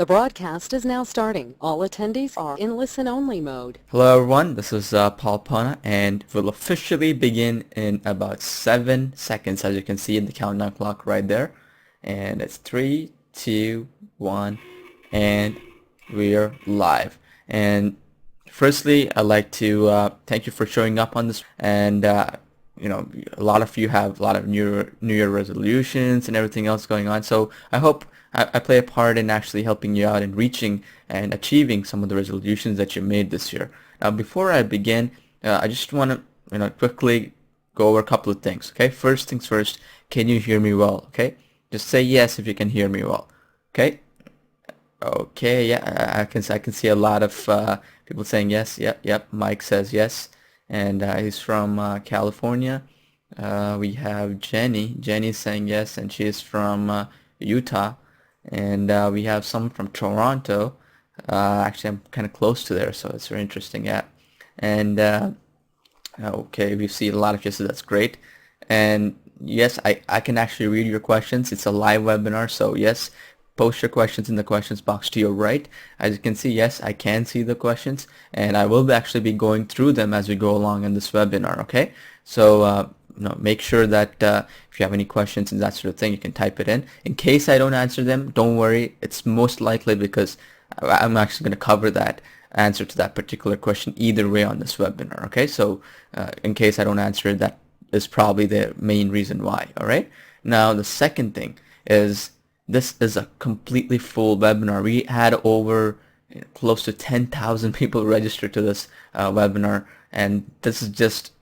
The broadcast is now starting. All attendees are in listen-only mode. Hello everyone, this is Paul Pana and we'll officially begin in about 7 seconds, as you can see in the countdown clock right there. And it's 3, 2, 1, and we're live. And firstly, I'd like to thank you for showing up on this. And a lot of you have a lot of New Year resolutions and everything else going on. So I hope I play a part in actually helping you out in reaching and achieving some of the resolutions that you made this year. Now, before I begin, I just want to quickly go over a couple of things. Okay, first things first. Can you hear me well? Okay, just say yes if you can hear me well. Okay. Okay. Yeah, I can see a lot of people saying yes. Yep. Mike says yes, and he's from California. We have Jenny. Jenny's saying yes, and she's from Utah. And we have someone from Toronto. Actually, I'm kind of close to there, so it's very interesting. Yeah. And okay, we see a lot of yeses. That's great. And yes, I can actually read your questions. It's a live webinar, so yes, post your questions in the questions box to your right. As you can see, yes, I can see the questions, and I will actually be going through them as we go along in this webinar. Okay, so make sure that if you have any questions and that sort of thing, you can type it in. In case I don't answer them, don't worry. It's most likely because I'm actually going to cover that answer to that particular question either way on this webinar. Okay, so in case I don't answer it, that is probably the main reason why. All right. Now the second thing is this is a completely full webinar. We had over close to 10,000 people registered to this webinar, and this is just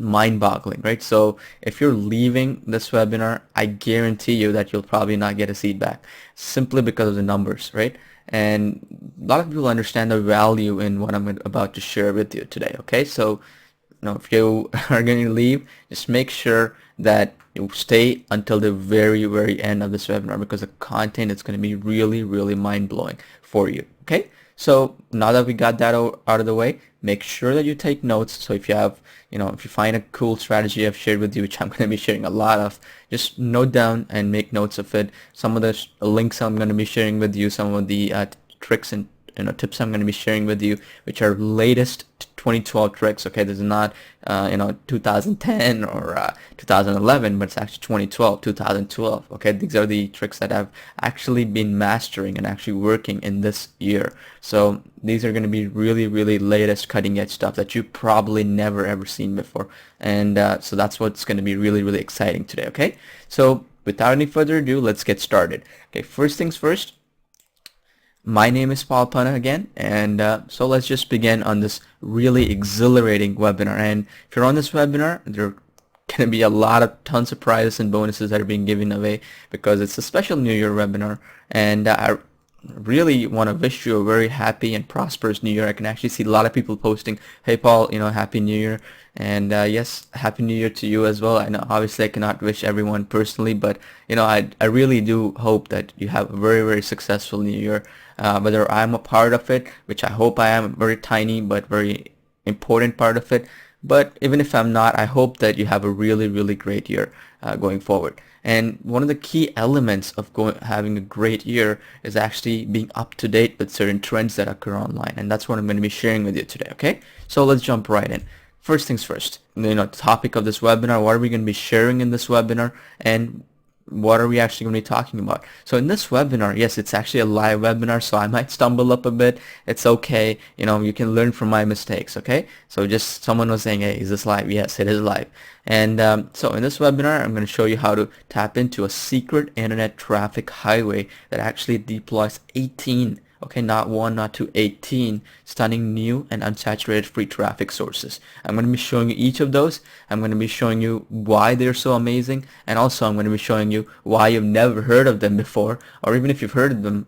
mind-boggling, right? So if you're leaving this webinar, I guarantee you that you'll probably not get a seat back simply because of the numbers, right? And a lot of people understand the value in what I'm about to share with you today. Okay, so if you are going to leave, just make sure that you stay until the very end of this webinar, because the content is going to be really mind-blowing for you. Okay, so now that we got that out of the way, make sure that you take notes. So if you have if you find a cool strategy I've shared with you, which I'm going to be sharing a lot of, just note down and make notes of it. Some of the links I'm going to be sharing with you, some of the tricks and tips I'm going to be sharing with you, which are latest 2012 tricks. Okay, this is not 2010 or 2011, but it's actually 2012, 2012. Okay, these are the tricks that I've actually been mastering and actually working in this year. So these are going to be really latest cutting edge stuff that you probably never ever seen before, and so that's what's going to be really exciting today. Okay, so without any further ado, let's get started. Okay, first things first. My name is Paul Pana again, and so let's just begin on this really exhilarating webinar. And if you're on this webinar, there are going to be a lot of tons of prizes and bonuses that are being given away because it's a special New Year webinar, and I really want to wish you a very happy and prosperous New Year. I can actually see a lot of people posting, "Hey Paul, Happy New Year," and yes, Happy New Year to you as well. I know obviously I cannot wish everyone personally, but I really do hope that you have a very successful New Year. Whether I'm a part of it, which I hope I am, a very tiny but very important part of it. But even if I'm not, I hope that you have a really great year going forward. And one of the key elements of having a great year is actually being up to date with certain trends that occur online. And that's what I'm going to be sharing with you today. Okay, so let's jump right in. First things first, the topic of this webinar, what are we going to be sharing in this webinar, and what are we actually going to be talking about? So in this webinar, yes, it's actually a live webinar, so I might stumble up a bit. It's okay. You can learn from my mistakes, okay? So just someone was saying, hey, is this live? Yes, it is live. And so in this webinar, I'm going to show you how to tap into a secret internet traffic highway that actually deploys 18, okay, not one, not two, 18 stunning new and unsaturated free traffic sources. I'm going to be showing you each of those. I'm going to be showing you why they're so amazing, and also I'm going to be showing you why you've never heard of them before, or even if you've heard of them,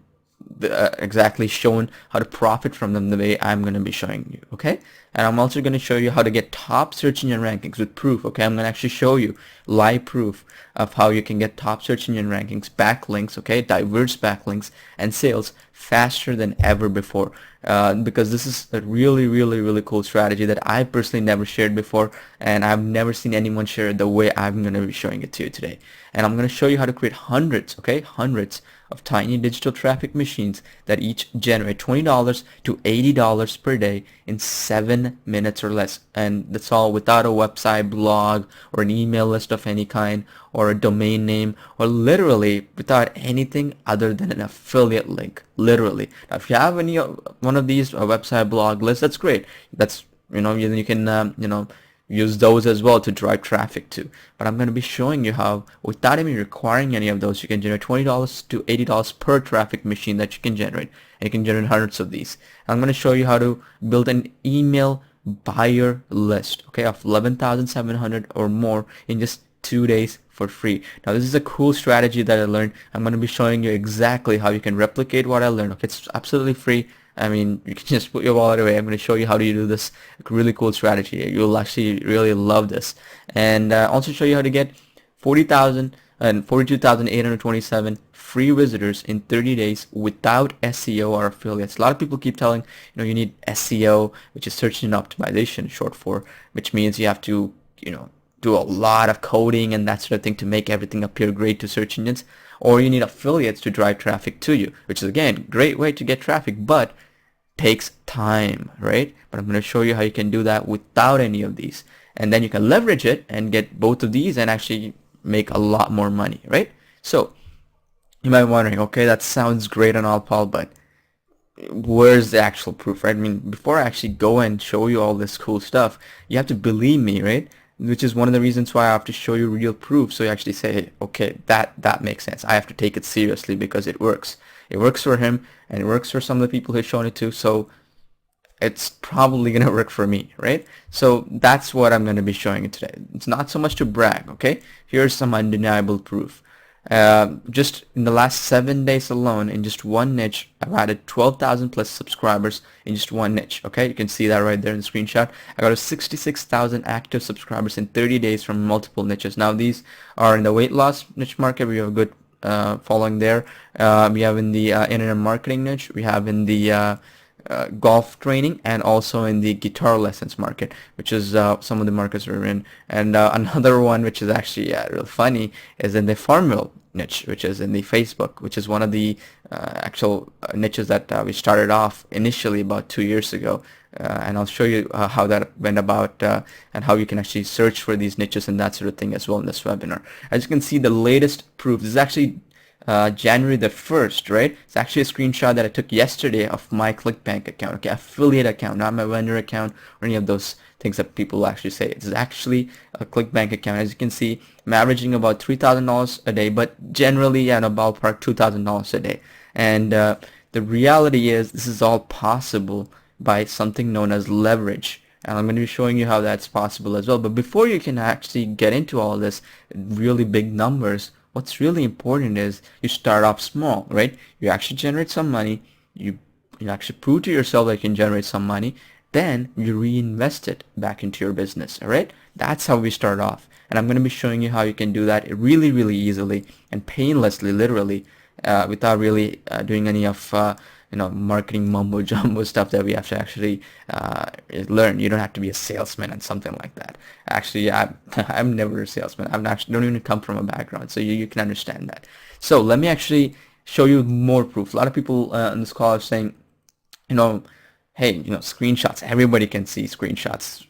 exactly shown how to profit from them the way I'm going to be showing you. Okay, and I'm also going to show you how to get top search engine rankings with proof. Okay, I'm going to actually show you live proof of how you can get top search engine rankings, backlinks, okay, diverse backlinks, and sales faster than ever before, because this is a really cool strategy that I personally never shared before, and I've never seen anyone share it the way I'm going to be showing it to you today. And I'm going to show you how to create hundreds of tiny digital traffic machines that each generate $20 to $80 per day in 7 minutes or less. And that's all without a website, blog, or an email list of any kind, or a domain name, or literally without anything other than an affiliate link. Literally. Now, if you have any one of these website, blog lists, that's great. That's, you can use those as well to drive traffic to. But I'm going to be showing you how, without even requiring any of those, you can generate $20 to $80 per traffic machine that you can generate. And you can generate hundreds of these. And I'm going to show you how to build an email buyer list, okay, of 11,700 or more in just 2 days for free. Now, this is a cool strategy that I learned. I'm going to be showing you exactly how you can replicate what I learned. Okay, it's absolutely free. I mean, you can just put your wallet away. I'm going to show you how to do this really cool strategy. You'll actually really love this. And also show you how to get 40,000 and 42,827 free visitors in 30 days without SEO or affiliates. A lot of people keep telling, you need SEO, which is search engine optimization, short for, which means you have to, do a lot of coding and that sort of thing to make everything appear great to search engines. Or you need affiliates to drive traffic to you, which is, again, great way to get traffic, but takes time, right? But I'm going to show you how you can do that without any of these. And then you can leverage it and get both of these and actually make a lot more money, right? So you might be wondering, okay, that sounds great and all, Paul, but where's the actual proof, right? I mean, before I actually go and show you all this cool stuff, you have to believe me, right? Which is one of the reasons why I have to show you real proof, so you actually say, hey, okay, that makes sense. I have to take it seriously because it works. It works for him, and it works for some of the people he's shown it to, so it's probably going to work for me, right? So that's what I'm going to be showing you today. It's not so much to brag, okay? Here's some undeniable proof. Just in the last 7 days alone, in just one niche, I've added 12,000 plus subscribers in just one niche. Okay, you can see that right there in the screenshot. I got a 66,000 active subscribers in 30 days from multiple niches. Now these are in the weight loss niche market. We have a good following there. We have in the internet marketing niche. We have in the golf training, and also in the guitar lessons market, which is some of the markets we're in. And another one, which is actually real funny, is in the farmville niche, which is in the Facebook, which is one of the actual niches that we started off initially about 2 years ago. And I'll show you how that went about and how you can actually search for these niches and that sort of thing as well in this webinar. As you can see, the latest proof, this is actually January the 1st, right? It's actually a screenshot that I took yesterday of my ClickBank account, okay, affiliate account, not my vendor account or any of those things that people actually say. It's actually a ClickBank account. As you can see, I'm averaging about $3,000 a day, but generally in a ballpark $2,000 a day. And the reality is this is all possible by something known as leverage. And I'm going to be showing you how that's possible as well. But before you can actually get into all this really big numbers, what's really important is you start off small, right? You actually generate some money, you actually prove to yourself that you can generate some money, then you reinvest it back into your business, all right? That's how we start off. And I'm going to be showing you how you can do that really, really easily and painlessly, literally, without really doing any of marketing mumbo jumbo stuff that we have to actually learn. You don't have to be a salesman and something like that. Actually, I'm never a salesman. Don't even come from a background, so you can understand that. So let me actually show you more proof. A lot of people on this call are saying, hey, screenshots. Everybody can see screenshots.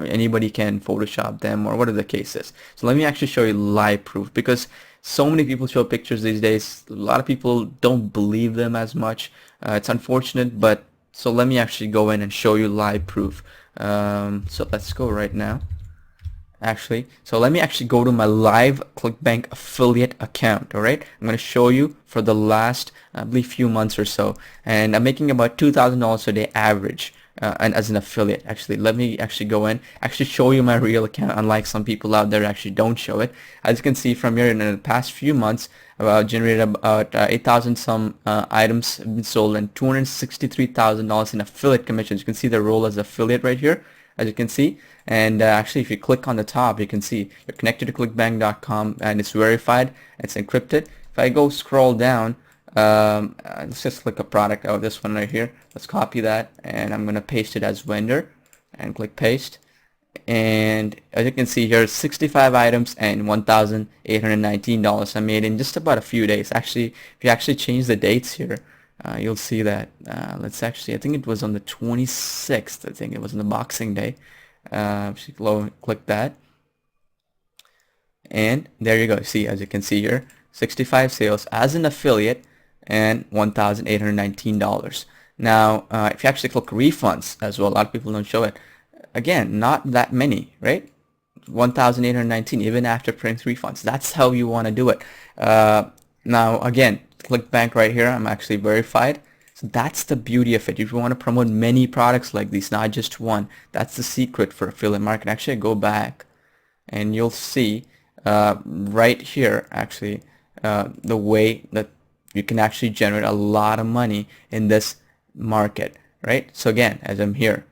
Anybody can Photoshop them or whatever the case is. So let me actually show you live proof, because so many people show pictures these days. A lot of people don't believe them as much. It's unfortunate, but so let me actually go in and show you live proof. So let's go right now. So let me actually go to my live ClickBank affiliate account. All right, I'm going to show you for the last, I believe, few months or so, and I'm making about $2,000 a day average. And as an affiliate, actually, let me actually go in, actually show you my real account, unlike some people out there actually don't show it. As you can see from here, in the past few months, I've generated about 8,000 some items have been sold and $263,000 in affiliate commissions. You can see the role as affiliate right here, as you can see. And actually, if you click on the top, you can see you're connected to clickbank.com and it's verified, it's encrypted. If I go scroll down, let's just click a product out, this one right here. Let's copy that, and I'm going to paste it as vendor and click paste. And as you can see here, 65 items and $1,819 I made in just about a few days. Actually, if you actually change the dates here, you'll see that. Let's actually, I think it was on the 26th. I think it was on the Boxing Day. Click that, and there you go. See, as you can see here, 65 sales as an affiliate and $1,819. Now, if you actually click refunds as well, a lot of people don't show it. Again, not that many, right? 1,819 even after printing refunds. That's how you want to do it. Now, again, ClickBank right here, I'm actually verified. So that's the beauty of it. If you want to promote many products like these, not just one, that's the secret for affiliate marketing. Actually, go back and you'll see right here, actually, the way that you can actually generate a lot of money in this market, right? So again, as I'm here,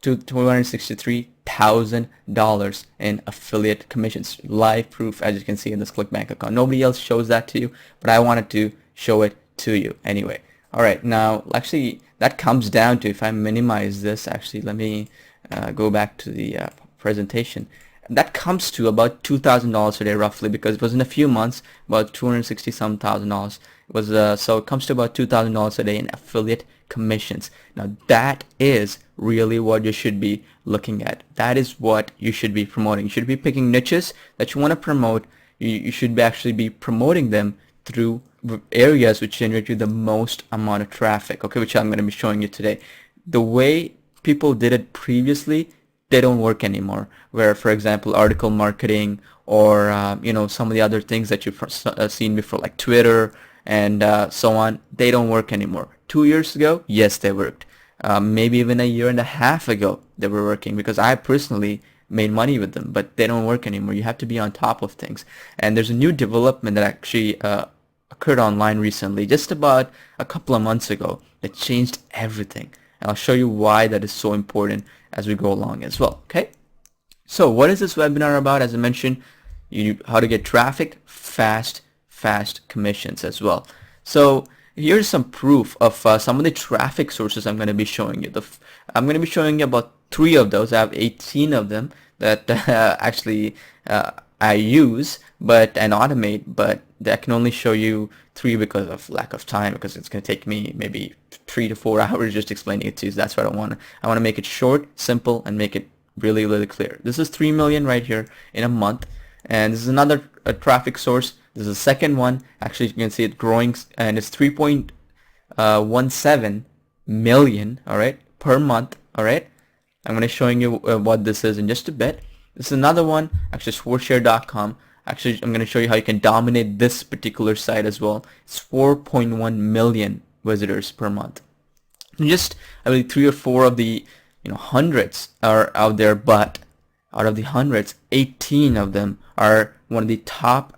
$263,000 in affiliate commissions, live proof, as you can see in this ClickBank account. Nobody else shows that to you, but I wanted to show it to you anyway. All right, now actually that comes down to, if I minimize this, actually let me go back to the presentation. That comes to about $2,000 a day roughly, because it was in a few months about 260 some thousand dollars. It was so it comes to about $2,000 a day in affiliate commissions. Now that is really what you should be looking at. That is what you should be promoting. You should be picking niches that you want to promote. You should actually be promoting them through areas which generate you the most amount of traffic, okay, which I'm going to be showing you today. The way people did it previously, they don't work anymore, where, for example, article marketing or you know, some of the other things that you've seen before, like Twitter and so on, they don't work anymore. 2 years ago, yes, they worked. Maybe even a year and a half ago, they were working, because I personally made money with them, but they don't work anymore. You have to be on top of things. And there's a new development that actually occurred online recently, just about a couple of months ago, that changed everything. And I'll show you why that is so important as we go along as well, okay? So what is this webinar about? As I mentioned, how to get traffic, fast commissions as well. So here's some proof of some of the traffic sources I'm going to be showing you. I'm going to be showing you about 3 of those. I have 18 of them that actually I use and automate, but I can only show you 3 because of lack of time, because it's going to take me maybe 3 to 4 hours just explaining it to you. So that's what I want to make it short, simple, and make it really clear. This is 3 million right here in a month, and this is another traffic source. This is the second one. Actually, you can see it growing, and it's 3.17 million, all right, per month. All right, I'm going to showing you what this is in just a bit. This is another one, actually sportshare.com. Actually, I'm going to show you how you can dominate this particular site as well. It's 4.1 million visitors per month. And just, I believe, 3 or 4 of the hundreds are out there, but out of the hundreds, 18 of them are one of the top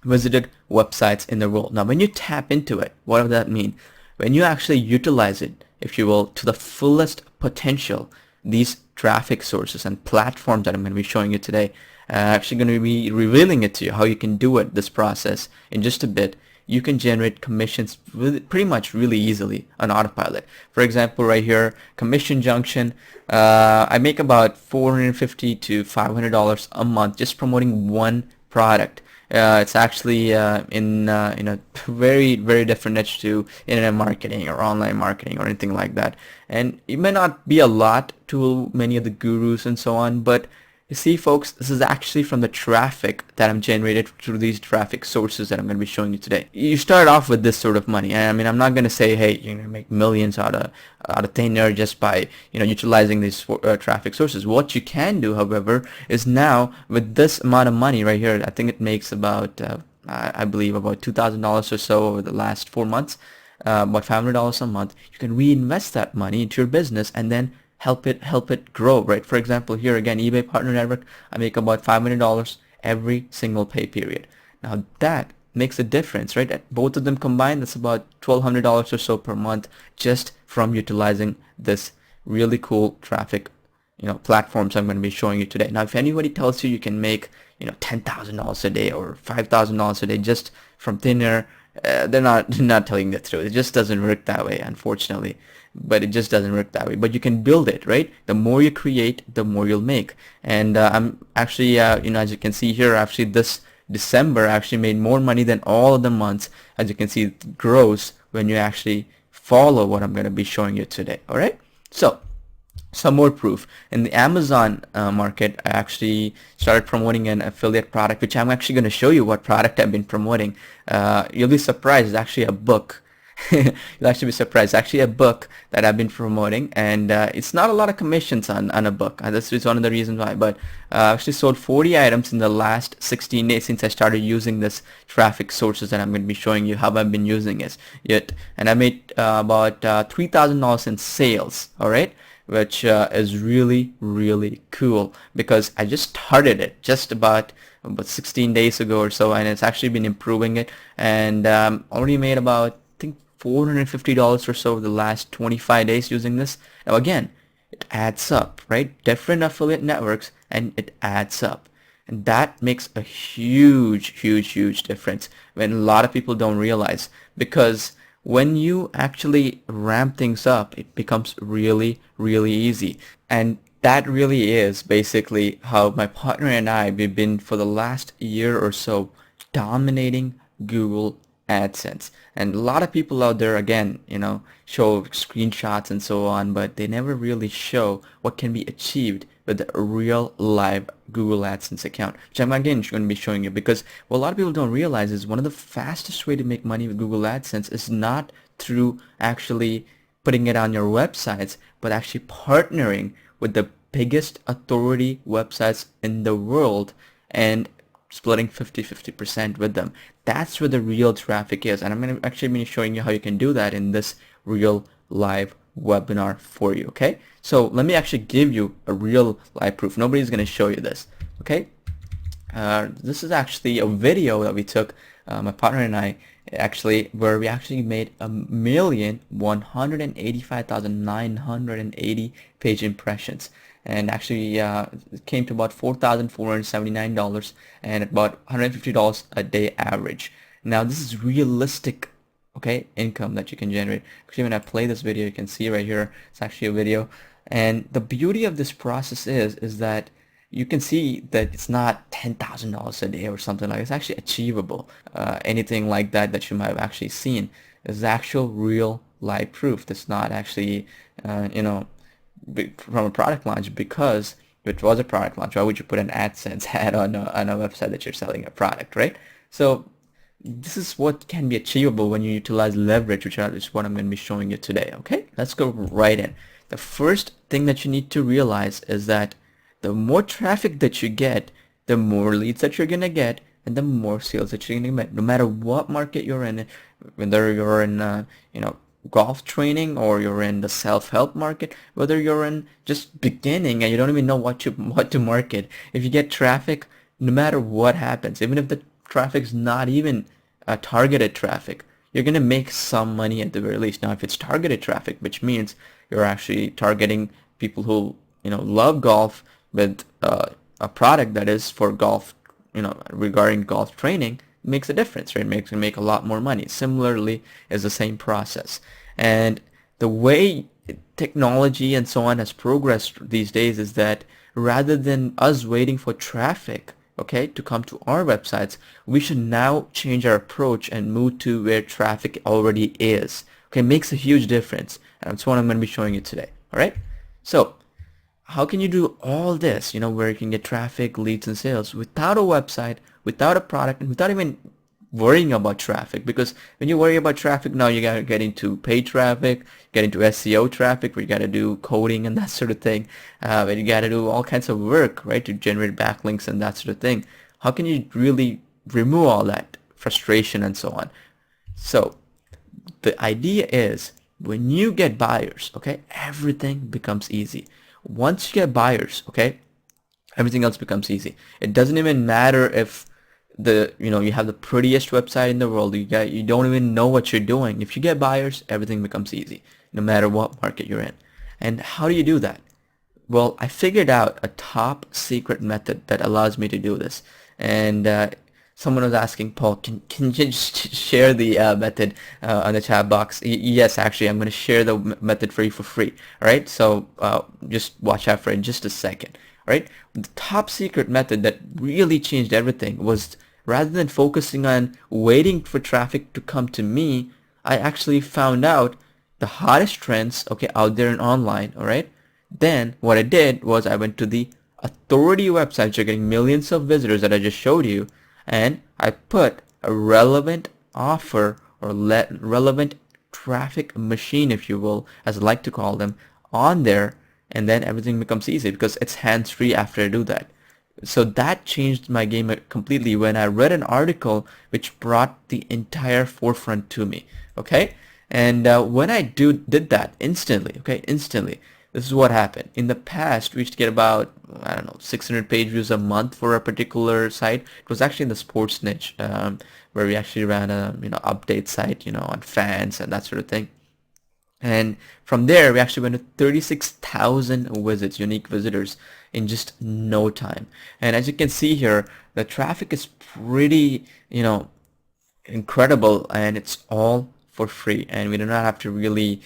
visited websites in the world. Now, when you tap into it, what does that mean? When you actually utilize it, if you will, to the fullest potential, these traffic sources and platforms that I'm going to be showing you today, actually going to be revealing it to you how you can do it, this process, in just a bit. You can generate commissions pretty much really easily on autopilot. For example, right here, Commission Junction, I make about $450 to $500 a month just promoting one product. It's actually in a very different niche to internet marketing or online marketing or anything like that. And it may not be a lot to many of the gurus and so on, but you see, folks, this is actually from the traffic that I'm generated through these traffic sources that I'm going to be showing you today. You start off with this sort of money. I mean, I'm not going to say, hey, you're going to make millions out of thin air just by utilizing these traffic sources. What you can do, however, is now with this amount of money right here, I think it makes about I believe about $2,000 or so over the last 4 months, about $500 a month. You can reinvest that money into your business and then help it grow, right? For example, here again, eBay Partner Network, I make about $500 every single pay period. Now that makes a difference, right? Both of them combined, that's about $1,200 or so per month just from utilizing this really cool traffic platforms I'm going to be showing you today. Now, if anybody tells you you can make $10,000 a day or $5,000 a day just from thin air they're not telling the truth. It just doesn't work that way, unfortunately. But it just doesn't work that way. But you can build it, right? The more you create, the more you'll make. And I'm actually, as you can see here, actually this December I actually made more money than all of the months. As you can see, it grows when you actually follow what I'm going to be showing you today. All right. So some more proof. In the Amazon market, I actually started promoting an affiliate product, which I'm actually going to show you what product I've been promoting. You'll be surprised. It's actually a book. You'll actually be surprised. It's actually a book that I've been promoting, and it's not a lot of commissions on a book. This is one of the reasons why. But I actually sold 40 items in the last 16 days since I started using this traffic sources that I'm going to be showing you how I've been using it. And I made about $3,000 in sales. All right. Which is really, really cool because I just started it just about 16 days ago or so, and it's actually been improving it, and already made about, I think, $450 or so the last 25 days using this. Now again, it adds up, right? Different affiliate networks, and it adds up. And that makes a huge difference when a lot of people don't realize, because when you actually ramp things up, it becomes really easy. And that really is basically how my partner and I, we've been for the last year or so dominating Google AdSense. And a lot of people out there, again, show screenshots and so on, but they never really show what can be achieved with a real live Google AdSense account, which I'm again going to be showing you, because what a lot of people don't realize is one of the fastest way to make money with Google AdSense is not through actually putting it on your websites, but actually partnering with the biggest authority websites in the world and splitting 50% with them. That's where the real traffic is, and I'm going to actually be showing you how you can do that in this real live webinar for you. Okay, so let me actually give you a real live proof. Nobody's going to show you this. Okay, this is actually a video that we took, my partner and I, actually, where we actually made 1,185,980 page impressions, and actually it came to about $4,479 and about $150 a day average. Now this is realistic, okay, income that you can generate. Actually, when I play this video, you can see right here, it's actually a video, and the beauty of this process is that you can see that it's not $10,000 a day or something like that. It's actually achievable. Anything like that you might have actually seen is actual real live proof. That's not actually from a product launch, because if it was a product launch, why would you put an AdSense ad on a website that you're selling a product, right? So this is what can be achievable when you utilize leverage, which is what I'm going to be showing you today. Okay, let's go right in. The first thing that you need to realize is that the more traffic that you get, the more leads that you're going to get, and the more sales that you're going to get, no matter what market you're in, whether you're in golf training, or you're in the self-help market, whether you're in just beginning and you don't even know what to market. If you get traffic, no matter what happens, even if the traffic's not even targeted traffic, you're going to make some money at the very least. Now if it's targeted traffic, which means you're actually targeting people who love golf with a product that is for golf, regarding golf training, makes a difference, right? Makes you make a lot more money. Similarly, is the same process. And the way technology and so on has progressed these days is that rather than us waiting for traffic, okay, to come to our websites, we should now change our approach and move to where traffic already is. Okay, makes a huge difference, and that's what I'm going to be showing you today. All right, so how can you do all this, where you can get traffic, leads, and sales without a website, without a product, and without even worrying about traffic? Because when you worry about traffic, now you gotta get into paid traffic, get into SEO traffic, where you gotta do coding and that sort of thing, and you gotta do all kinds of work, right, to generate backlinks and that sort of thing. How can you really remove all that frustration and so on? So the idea is, when you get buyers, okay, everything becomes easy. Once you get buyers, okay, everything else becomes easy. It doesn't even matter if you have the prettiest website in the world, you don't even know what you're doing. If you get buyers, everything becomes easy, no matter what market you're in. And how do you do that? Well, I figured out a top secret method that allows me to do this. And Someone was asking, Paul, can you just share the method on the chat box? Yes, actually, I'm going to share the method for you for free. All right, so just watch out for it in just a second. All right, the top secret method that really changed everything was, rather than focusing on waiting for traffic to come to me, I actually found out the hottest trends, okay, out there and online. All right, then what I did was I went to the authority websites, you're getting millions of visitors that I just showed you, and I put a relevant offer or relevant traffic machine, if you will, as I like to call them, on there, and then everything becomes easy because it's hands-free after I do that. So that changed my game completely when I read an article which brought the entire forefront to me. Okay, and when I did that instantly, okay, instantly, this is what happened. In the past, we used to get about, I don't know, 600 page views a month for a particular site. It was actually in the sports niche, where we actually ran a update site, on fans and that sort of thing. And from there, we actually went to 36,000 visits, unique visitors, in just no time. And as you can see here, the traffic is pretty, incredible, and it's all for free, and we do not have to really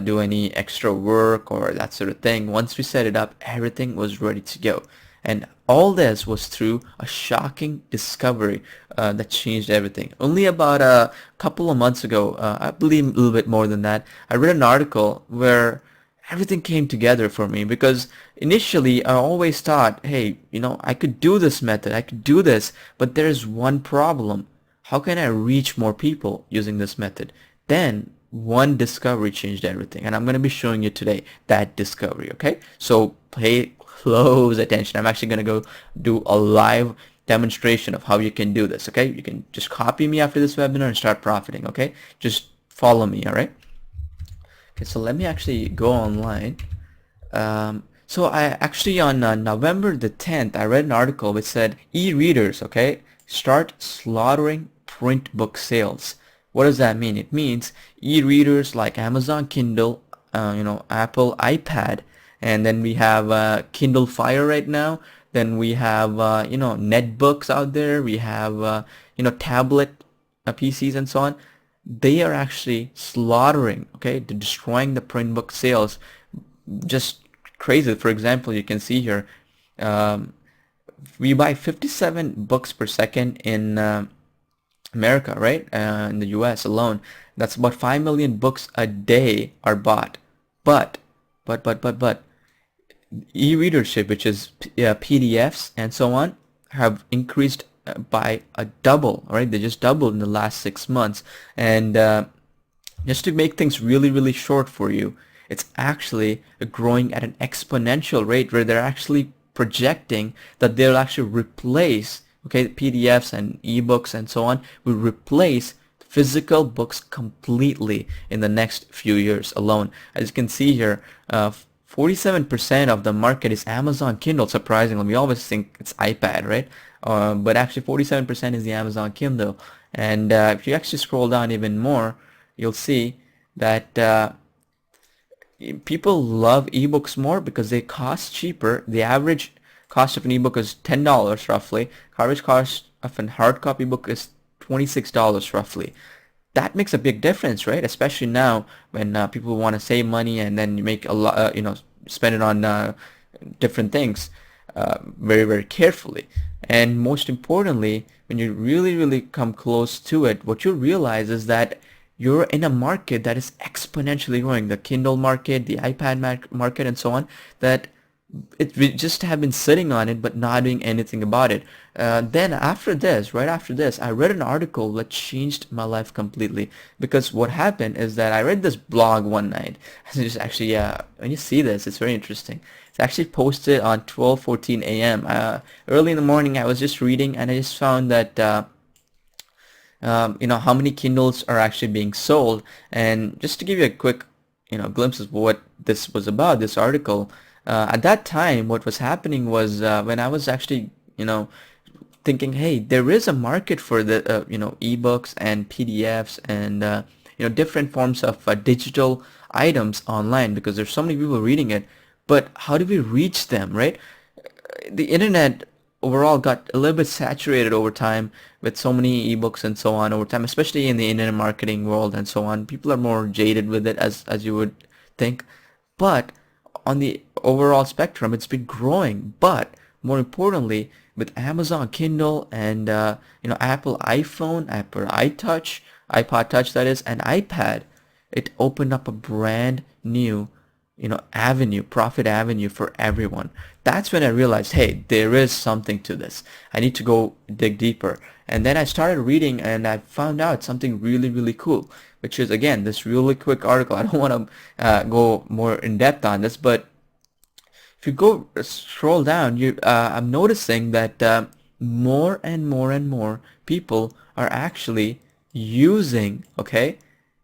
do any extra work or that sort of thing. Once we set it up, everything was ready to go, and all this was through a shocking discovery that changed everything. Only about a couple of months ago, I believe a little bit more than that, I read an article where everything came together for me, because initially I always thought, hey, I could do this method, I could do this, but there's one problem. How can I reach more people using this method? Then one discovery changed everything, and I'm going to be showing you today that discovery. Okay, so pay close attention. I'm actually going to go do a live demonstration of how you can do this. Okay, you can just copy me after this webinar and start profiting. Okay, just follow me. All right. Okay, so let me actually go online. So I actually, on November the 10th, I read an article which said e-readers, okay, start slaughtering print book sales. What does that mean? It means e-readers like Amazon Kindle, Apple iPad, and then we have Kindle Fire right now. Then we have netbooks out there. We have tablet PCs and so on. They are actually slaughtering, okay, they're destroying the print book sales. Just crazy. For example, you can see here, we buy 57 books per second in America, right? In the US alone, that's about 5 million books a day are bought. But e-readership, which is PDFs and so on, have increased by a double. All right, they just doubled in the last 6 months. And just to make things really short for you, it's actually growing at an exponential rate, where they're actually projecting that they'll actually replace, okay, PDFs and ebooks and so on will replace physical books completely in the next few years alone. As you can see here, 47% of the market is Amazon Kindle. Surprisingly, we always think it's iPad, right? But actually 47% is the Amazon Kindle. And if you actually scroll down even more, you'll see that people love ebooks more because they cost cheaper. The average cost of an ebook is $10 roughly. Average cost of a hard copy book is $26 roughly. That makes a big difference, right? Especially now when people want to save money, and then you make a lot, spend it on different things very carefully. And most importantly, when you really come close to it, what you realize is that you're in a market that is exponentially growing. The Kindle market, the iPad market, and so on, that we just have been sitting on it but not doing anything about it. Then after this, right after this, I read an article that changed my life completely. Because what happened is that I read this blog one night. It's just actually, when you see this, it's very interesting. It's actually posted on 12:14 a.m. Early in the morning, I was just reading, and I just found that how many Kindles are actually being sold. And just to give you a quick glimpse of what this was about, this article, at that time what was happening was, when I was actually thinking, hey, there is a market for the ebooks and PDFs and different forms of digital items online, because there's so many people reading it, but how do we reach them, right? The internet overall got a little bit saturated over time with so many ebooks and so on over time, especially in the internet marketing world and so on. People are more jaded with it, as you would think. But on the overall spectrum, it's been growing. But more importantly, with Amazon Kindle and Apple iPhone, Apple iTouch, iPod Touch that is, and iPad, it opened up a brand new avenue, profit avenue for everyone. That's when I realized, hey, there is something to this. I need to go dig deeper. And then I started reading and I found out something really, really cool, which is, again, this really quick article. I don't want to go more in depth on this, but if you go scroll down, I'm noticing that more and more and more people are actually using, okay,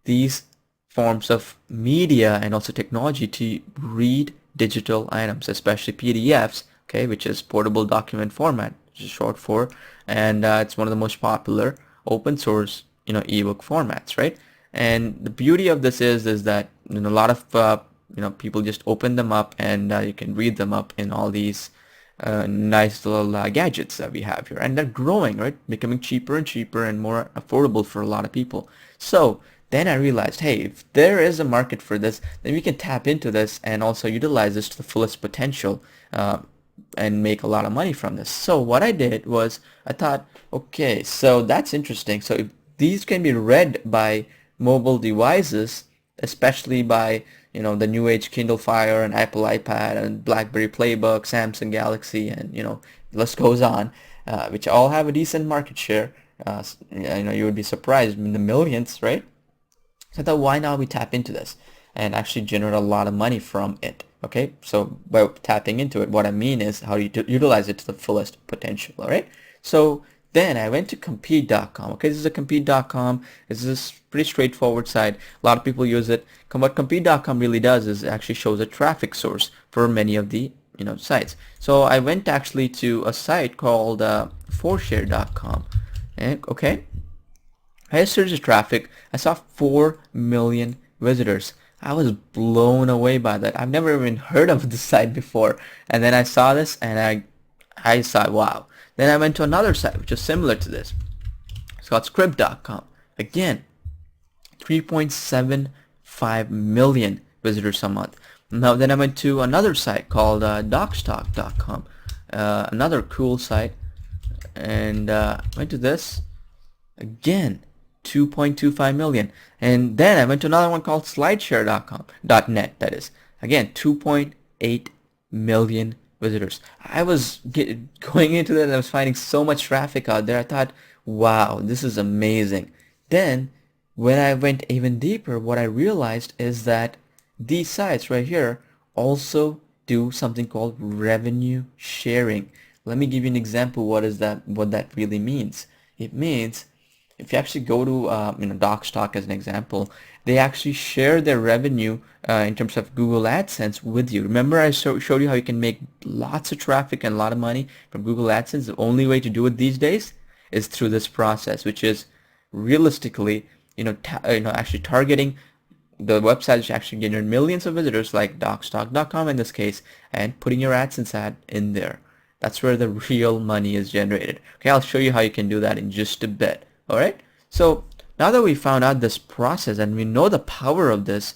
these forms of media and also technology to read digital items, especially PDFs, okay, which is portable document format, which is short for, and it's one of the most popular open source, ebook formats, right? And the beauty of this is that a lot of people just open them up and you can read them up in all these nice little gadgets that we have here, and they're growing, right, becoming cheaper and cheaper and more affordable for a lot of people. So then I realized, hey, if there is a market for this, then we can tap into this and also utilize this to the fullest potential and make a lot of money from this. So what I did was I thought, okay, so that's interesting. So if these can be read by mobile devices, especially by the new age Kindle Fire and Apple iPad and BlackBerry Playbook, Samsung Galaxy, and the list goes on, which all have a decent market share. You would be surprised in the millions, right? So I thought, why not we tap into this and actually generate a lot of money from it? Okay, so by tapping into it, what I mean is how you utilize it to the fullest potential. All right, so then I went to compete.com. Okay, this is a compete.com. This is a pretty straightforward site. A lot of people use it. What compete.com really does is it actually shows a traffic source for many of the sites. So I went actually to a site called forshare.com. Okay, I searched the traffic. I saw 4 million visitors. I was blown away by that. I've never even heard of this site before. And then I saw this and I saw, wow. Then I went to another site which is similar to this. It's called script.com. Again, 3.75 million visitors a month. Now then I went to another site called docstock.com. Another cool site. And went to this. Again, 2.25 million. And then I went to another one called slideshare.com.net, that is. Again, 2.8 million visitors. I was going into that and I was finding so much traffic out there. I thought, wow, this is amazing. Then when I went even deeper, what I realized is that these sites right here also do something called revenue sharing. Let me give you an example. What that really means. It means if you actually go to Dockstock as an example, they actually share their revenue in terms of Google AdSense with you. Remember I showed you how you can make lots of traffic and a lot of money from Google AdSense? The only way to do it these days is through this process, which is realistically actually targeting the website which actually generate millions of visitors, like dockstock.com in this case, and putting your AdSense ad in there. That's where the real money is generated. Okay, I'll show you how you can do that in just a bit. Alright, so now that we found out this process and we know the power of this,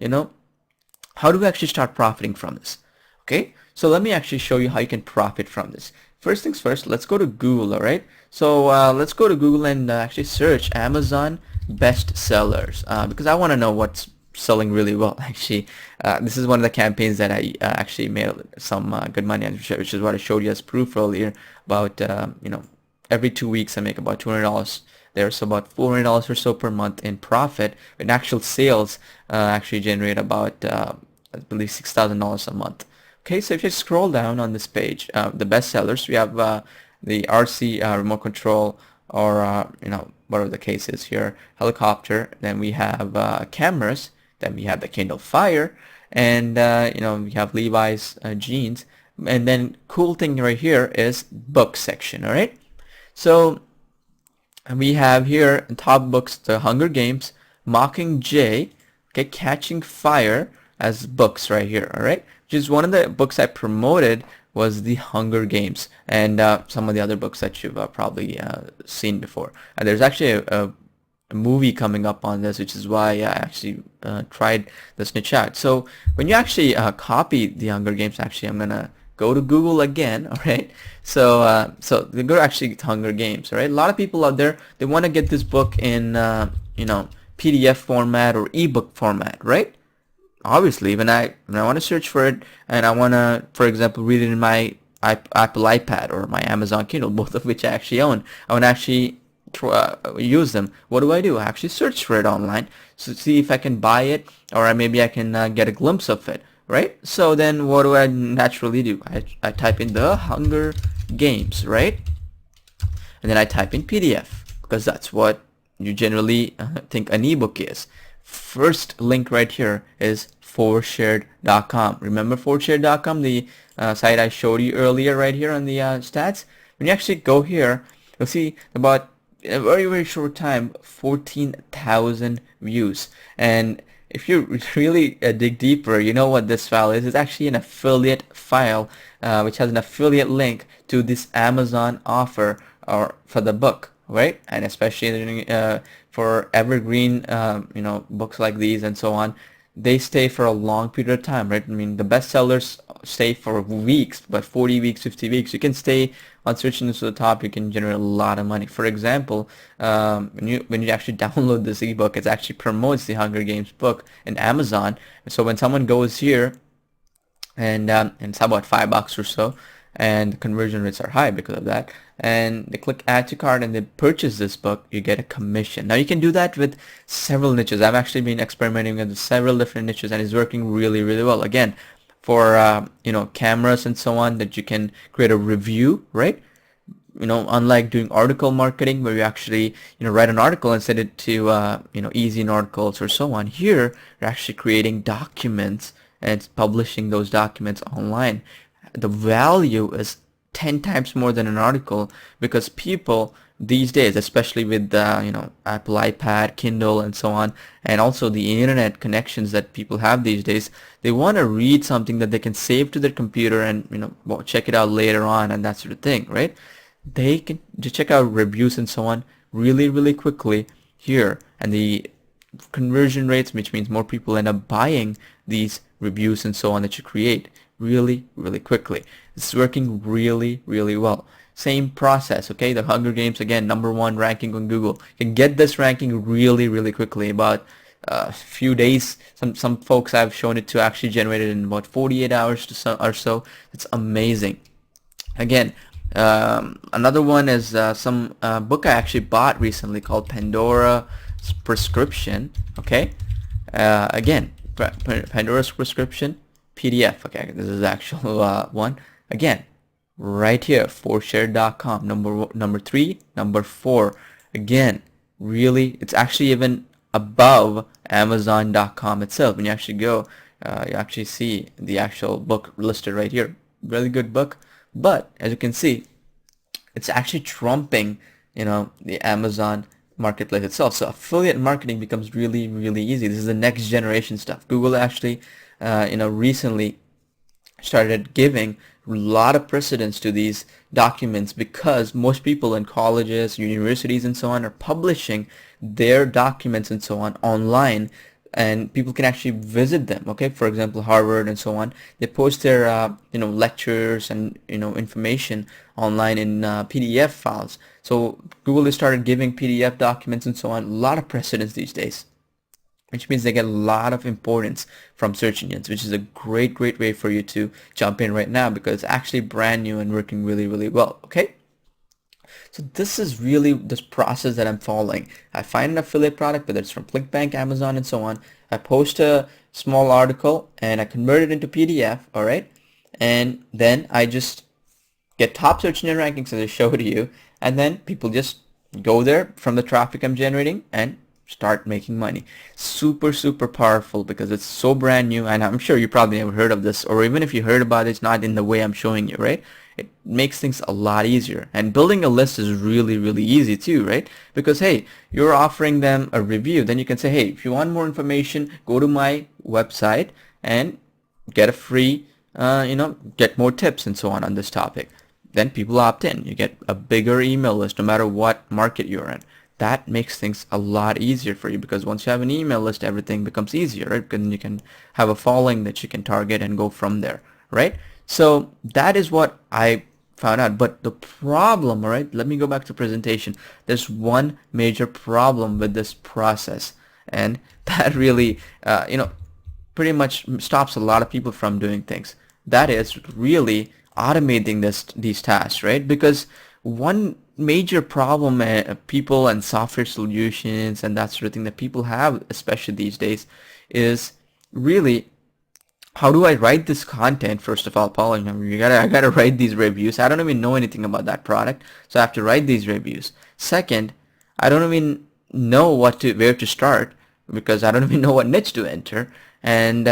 how do we actually start profiting from this? Okay, so let me actually show you how you can profit from this. First things first, let's go to Google. Alright, so let's go to Google and actually search Amazon best sellers because I want to know what's selling really well. Actually, this is one of the campaigns that I actually made some good money on, which is what I showed you as proof earlier about every 2 weeks I make about $200 there, so about $400 or so per month in profit. In actual sales, actually generate about I believe $6,000 a month. Okay, so if you scroll down on this page, the best sellers, we have the RC remote control, or whatever the case is here, helicopter. Then we have cameras. Then we have the Kindle Fire, and we have Levi's jeans. And then cool thing right here is book section. All right. So we have here in top books the Hunger Games, Mockingjay, okay, Catching Fire as books right here, all right, which is one of the books I promoted was The Hunger Games, and some of the other books that you've probably seen before. And there's actually a movie coming up on this, which is why I actually tried this niche out. So when you actually copy The Hunger Games, actually I'm gonna go to Google again, all right? So they go to actually Hunger Games, all right? A lot of people out there, they want to get this book in PDF format or ebook format, right? Obviously, when I want to search for it and I want to, for example, read it in my Apple iPad or my Amazon Kindle, both of which I actually own, I want to actually use them. What do? I actually search for it online to see if I can buy it, or maybe I can get a glimpse of it, right? So then what do I naturally do? I type in The Hunger Games, right? And then I type in PDF, because that's what you generally think an ebook is. First link right here is forshared.com. Remember forshared.com, the site I showed you earlier right here on the stats? When you actually go here, you'll see about in a very, very short time 14,000 views. And if you really dig deeper, you know what this file is. It's actually an affiliate file which has an affiliate link to this Amazon offer or for the book, right? And especially for evergreen books like these and so on, they stay for a long period of time, right? I mean, the bestsellers stay for weeks, but 40 weeks, 50 weeks. You can stay on search engines to the top. You can generate a lot of money. For example, when you actually download this ebook, it actually promotes the Hunger Games book in Amazon. So when someone goes here, and it's about $5 or so, and the conversion rates are high because of that, and they click add to cart and they purchase this book, you get a commission. Now you can do that with several niches. I've actually been experimenting with several different niches and it's working really, really well. Again, for cameras and so on, that you can create a review, right? Unlike doing article marketing where you actually write an article and send it to easy articles or so on, here you're actually creating documents and publishing those documents online. The value is 10 times more than an article, because people these days, especially with Apple iPad, Kindle and so on, and also the internet connections that people have these days, they want to read something that they can save to their computer and check it out later on and that sort of thing, right? They can just check out reviews and so on really, really quickly here, and the conversion rates, which means more people end up buying these reviews and so on that you create really, really quickly. It's working really, really well. Same process, okay? The Hunger Games, again, #1 ranking on Google. You can get this ranking really, really quickly. About a few days. Some folks I've shown it to actually generated in about 48 hours or so. It's amazing. Again, another one is some book I actually bought recently called Pandora's Prescription, okay? Again, Pandora's Prescription PDF. Okay, this is the actual one. Again, right here, forshared.com, number 3, number 4. Again, really, it's actually even above Amazon.com itself. When you actually go, you actually see the actual book listed right here. Really good book, but as you can see, it's actually trumping, the Amazon marketplace itself. So affiliate marketing becomes really, really easy. This is the next generation stuff. Google actually recently started giving a lot of precedence to these documents, because most people in colleges, universities and so on are publishing their documents and so on online, and people can actually visit them. Okay, for example, Harvard and so on, they post their lectures and information online in PDF files. So Google has started giving PDF documents and so on a lot of precedence these days, which means they get a lot of importance from search engines, which is a great way for you to jump in right now, because it's actually brand new and working really, really well. Okay, so this is really this process that I'm following. I find an affiliate product, whether it's from ClickBank, Amazon and so on. I post a small article and I convert it into PDF, all right, and then I just get top search engine rankings, as I showed you, and then people just go there from the traffic I'm generating and start making money. Super powerful, because it's so brand new, and I'm sure you probably never heard of this, or even if you heard about it, it's not in the way I'm showing you, right? It makes things a lot easier, and building a list is really, really easy too, right? Because hey, you're offering them a review, then you can say, hey, if you want more information, go to my website and get a free get more tips and so on this topic. Then people opt in. You get a bigger email list no matter what market you're in. That makes things a lot easier for you, because once you have an email list, everything becomes easier, right? Because you can have a following that you can target and go from there, right? So that is what I found out. But the problem, all right, let me go back to presentation. There's one major problem with this process, and that really, pretty much stops a lot of people from doing things. That is really automating these tasks, right? Because one major problem people and software solutions and that sort of thing that people have, especially these days, is really, how do I write this content? First of all, Paul, I gotta write these reviews. I don't even know anything about that product, so I have to write these reviews. Second, I don't even know where to start, because I don't even know what niche to enter. And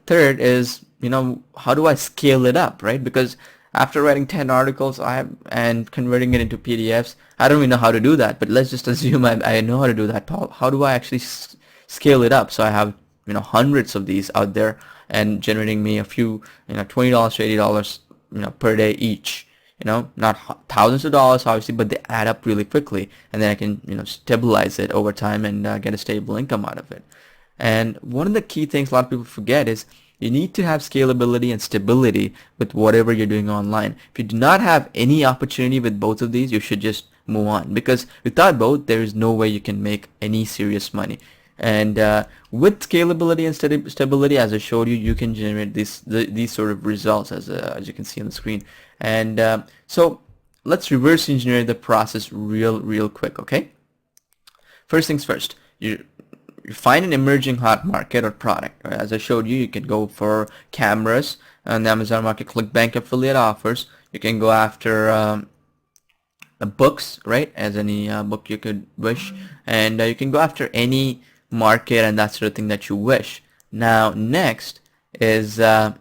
third is, how do I scale it up, right? Because after writing 10 articles and converting it into PDFs, I don't even know how to do that. But let's just assume I know how to do that, Paul. How do I actually scale it up so I have hundreds of these out there and generating me a few, $20 to $80, per day each? Not thousands of dollars obviously, but they add up really quickly, and then I can stabilize it over time and get a stable income out of it. And one of the key things a lot of people forget is you need to have scalability and stability with whatever you're doing online. If you do not have any opportunity with both of these, you should just move on, because without both, there is no way you can make any serious money. And with scalability and stability, as I showed you, you can generate these sort of results, as you can see on the screen. And so let's reverse engineer the process real quick, okay? First things first, you find an emerging hot market or product. As I showed you, you can go for cameras on the Amazon market, ClickBank affiliate offers. You can go after books, right, as any book you could wish, and you can go after any market and that sort of thing that you wish. Now next is then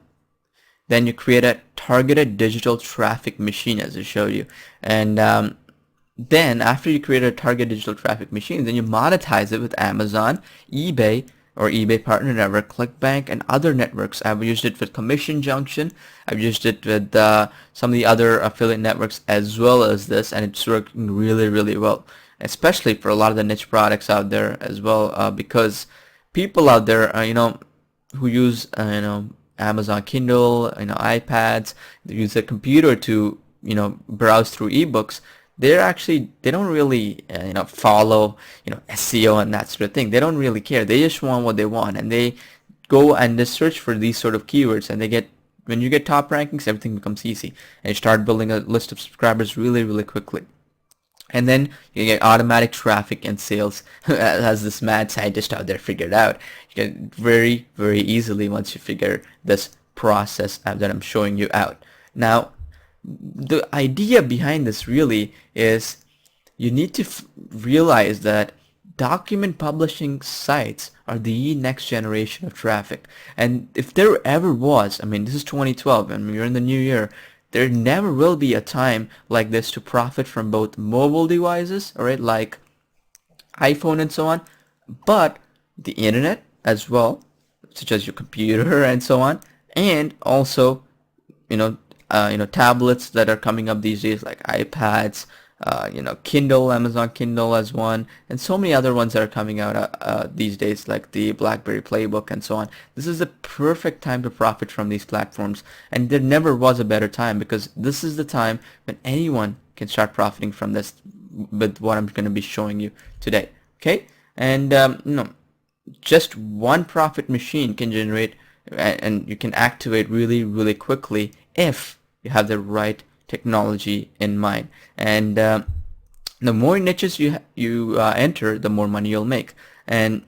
you create a targeted digital traffic machine, as I showed you, and then after you create a target digital traffic machine, then you monetize it with Amazon, eBay, or eBay Partner Network, ClickBank, and other networks. I've used it with Commission Junction. I've used it with some of the other affiliate networks as well as this, and it's working really well, especially for a lot of the niche products out there as well, because people out there, who use, Amazon Kindle, iPads, they use a computer to, browse through ebooks. They don't really follow SEO and that sort of thing. They don't really care. They just want what they want, and they go and they search for these sort of keywords, and when you get top rankings, everything becomes easy, and you start building a list of subscribers really quickly. And then you get automatic traffic and sales, as this mad scientist out there figured out. You get very easily once you figure this process out that I'm showing you out. Now, the idea behind this really is you need to realize that document publishing sites are the next generation of traffic. And if there ever was, this is 2012 and we're in the new year, there never will be a time like this to profit from both mobile devices, alright, like iPhone and so on, but the internet as well, such as your computer and so on, and also tablets that are coming up these days, like iPads, Kindle, Amazon Kindle as one, and so many other ones that are coming out these days, like the BlackBerry Playbook and so on. This is the perfect time to profit from these platforms, and there never was a better time, because this is the time when anyone can start profiting from this with what I'm going to be showing you today. Okay, and just one profit machine can generate, and you can activate really quickly if you have the right technology in mind. And the more niches you enter, the more money you'll make. And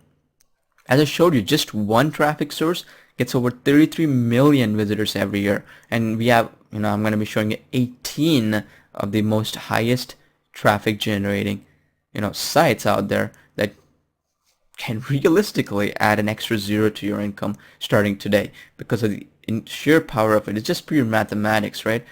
as I showed you, just one traffic source gets over 33 million visitors every year, and we have, I'm going to be showing you 18 of the most highest traffic generating sites out there that can realistically add an extra zero to your income starting today, because of the sheer power of it. It's just pure mathematics, right?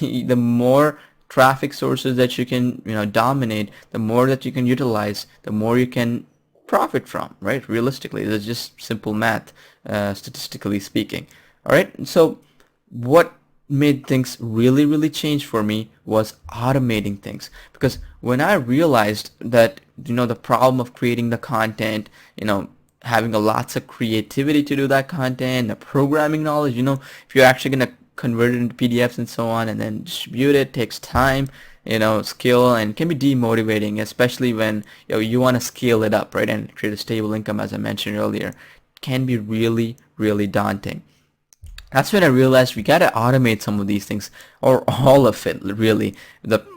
The more traffic sources that you can dominate, the more that you can utilize, the more you can profit from, right? Realistically, it's just simple math, statistically speaking. All right, so what made things really change for me was automating things, because when I realized that, the problem of creating the content, having a lots of creativity to do that content, the programming knowledge, if you're actually going to convert it into PDFs and so on and then distribute it, takes time, skill, and can be demotivating, especially when you want to scale it up, right, and create a stable income, as I mentioned earlier. It can be really daunting. That's when I realized we gotta automate some of these things, or all of it, really.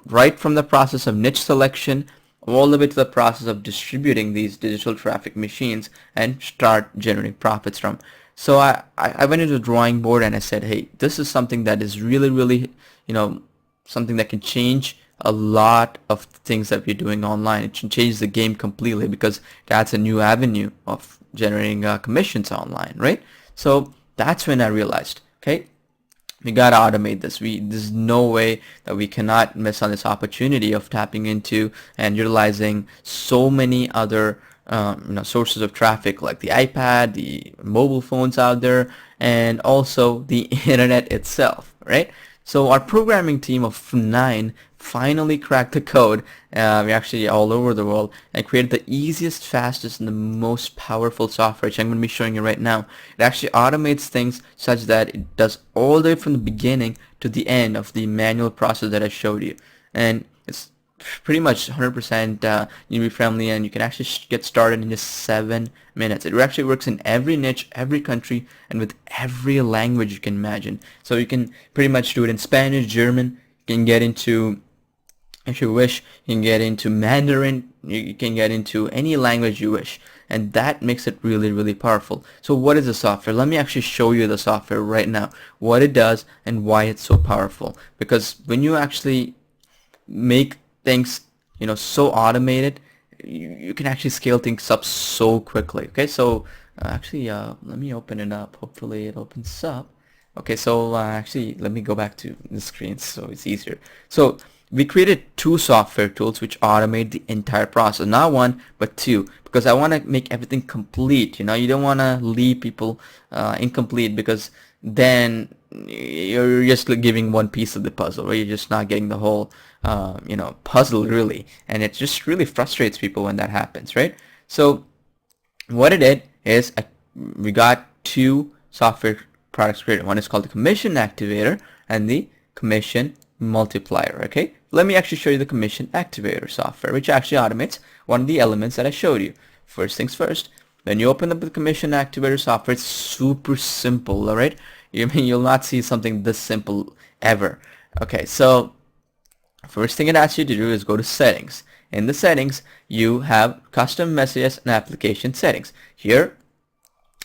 Right from the process of niche selection all the way to the process of distributing these digital traffic machines and start generating profits from. So I went into the drawing board and I said, hey, this is something that is really, something that can change a lot of things that we're doing online. It can change the game completely, because that's a new avenue of generating commissions online, right? So that's when I realized, okay, we gotta automate this. There's no way that we cannot miss on this opportunity of tapping into and utilizing so many other sources of traffic, like the iPad, the mobile phones out there, and also the internet itself, right? So our programming team of 9 finally cracked the code. We're actually all over the world, and created the easiest, fastest, and the most powerful software, which I'm going to be showing you right now. It actually automates things such that it does all the way from the beginning to the end of the manual process that I showed you. And it's pretty much 100% user friendly, and you can actually get started in just 7 minutes. It actually works in every niche, every country, and with every language you can imagine. So you can pretty much do it in Spanish, German. You can get into, if you wish, you can get into Mandarin. You can get into any language you wish, and that makes it really powerful. So what is the software? Let me actually show you the software right now, what it does and why it's so powerful. Because when you actually make things so automated, you can actually scale things up so quickly. Okay, so actually let me open it up. Hopefully it opens up. Okay, so actually let me go back to the screen so it's easier. So we created 2 software tools which automate the entire process, not 1 but 2, because I want to make everything complete. You don't want to leave people incomplete, because then you're just giving one piece of the puzzle, right? You're just not getting the whole puzzle, really, and it just really frustrates people when that happens, right? So what it did is we got 2 software products created. One is called the commission activator and the commission multiplier. Okay, let me actually show you the commission activator software, which actually automates one of the elements that I showed you. First things first, when you open up the commission activator software, it's super simple. All right, you'll not see something this simple ever. Okay, so first thing it asks you to do is go to settings. In the settings, you have custom messages and application settings. Here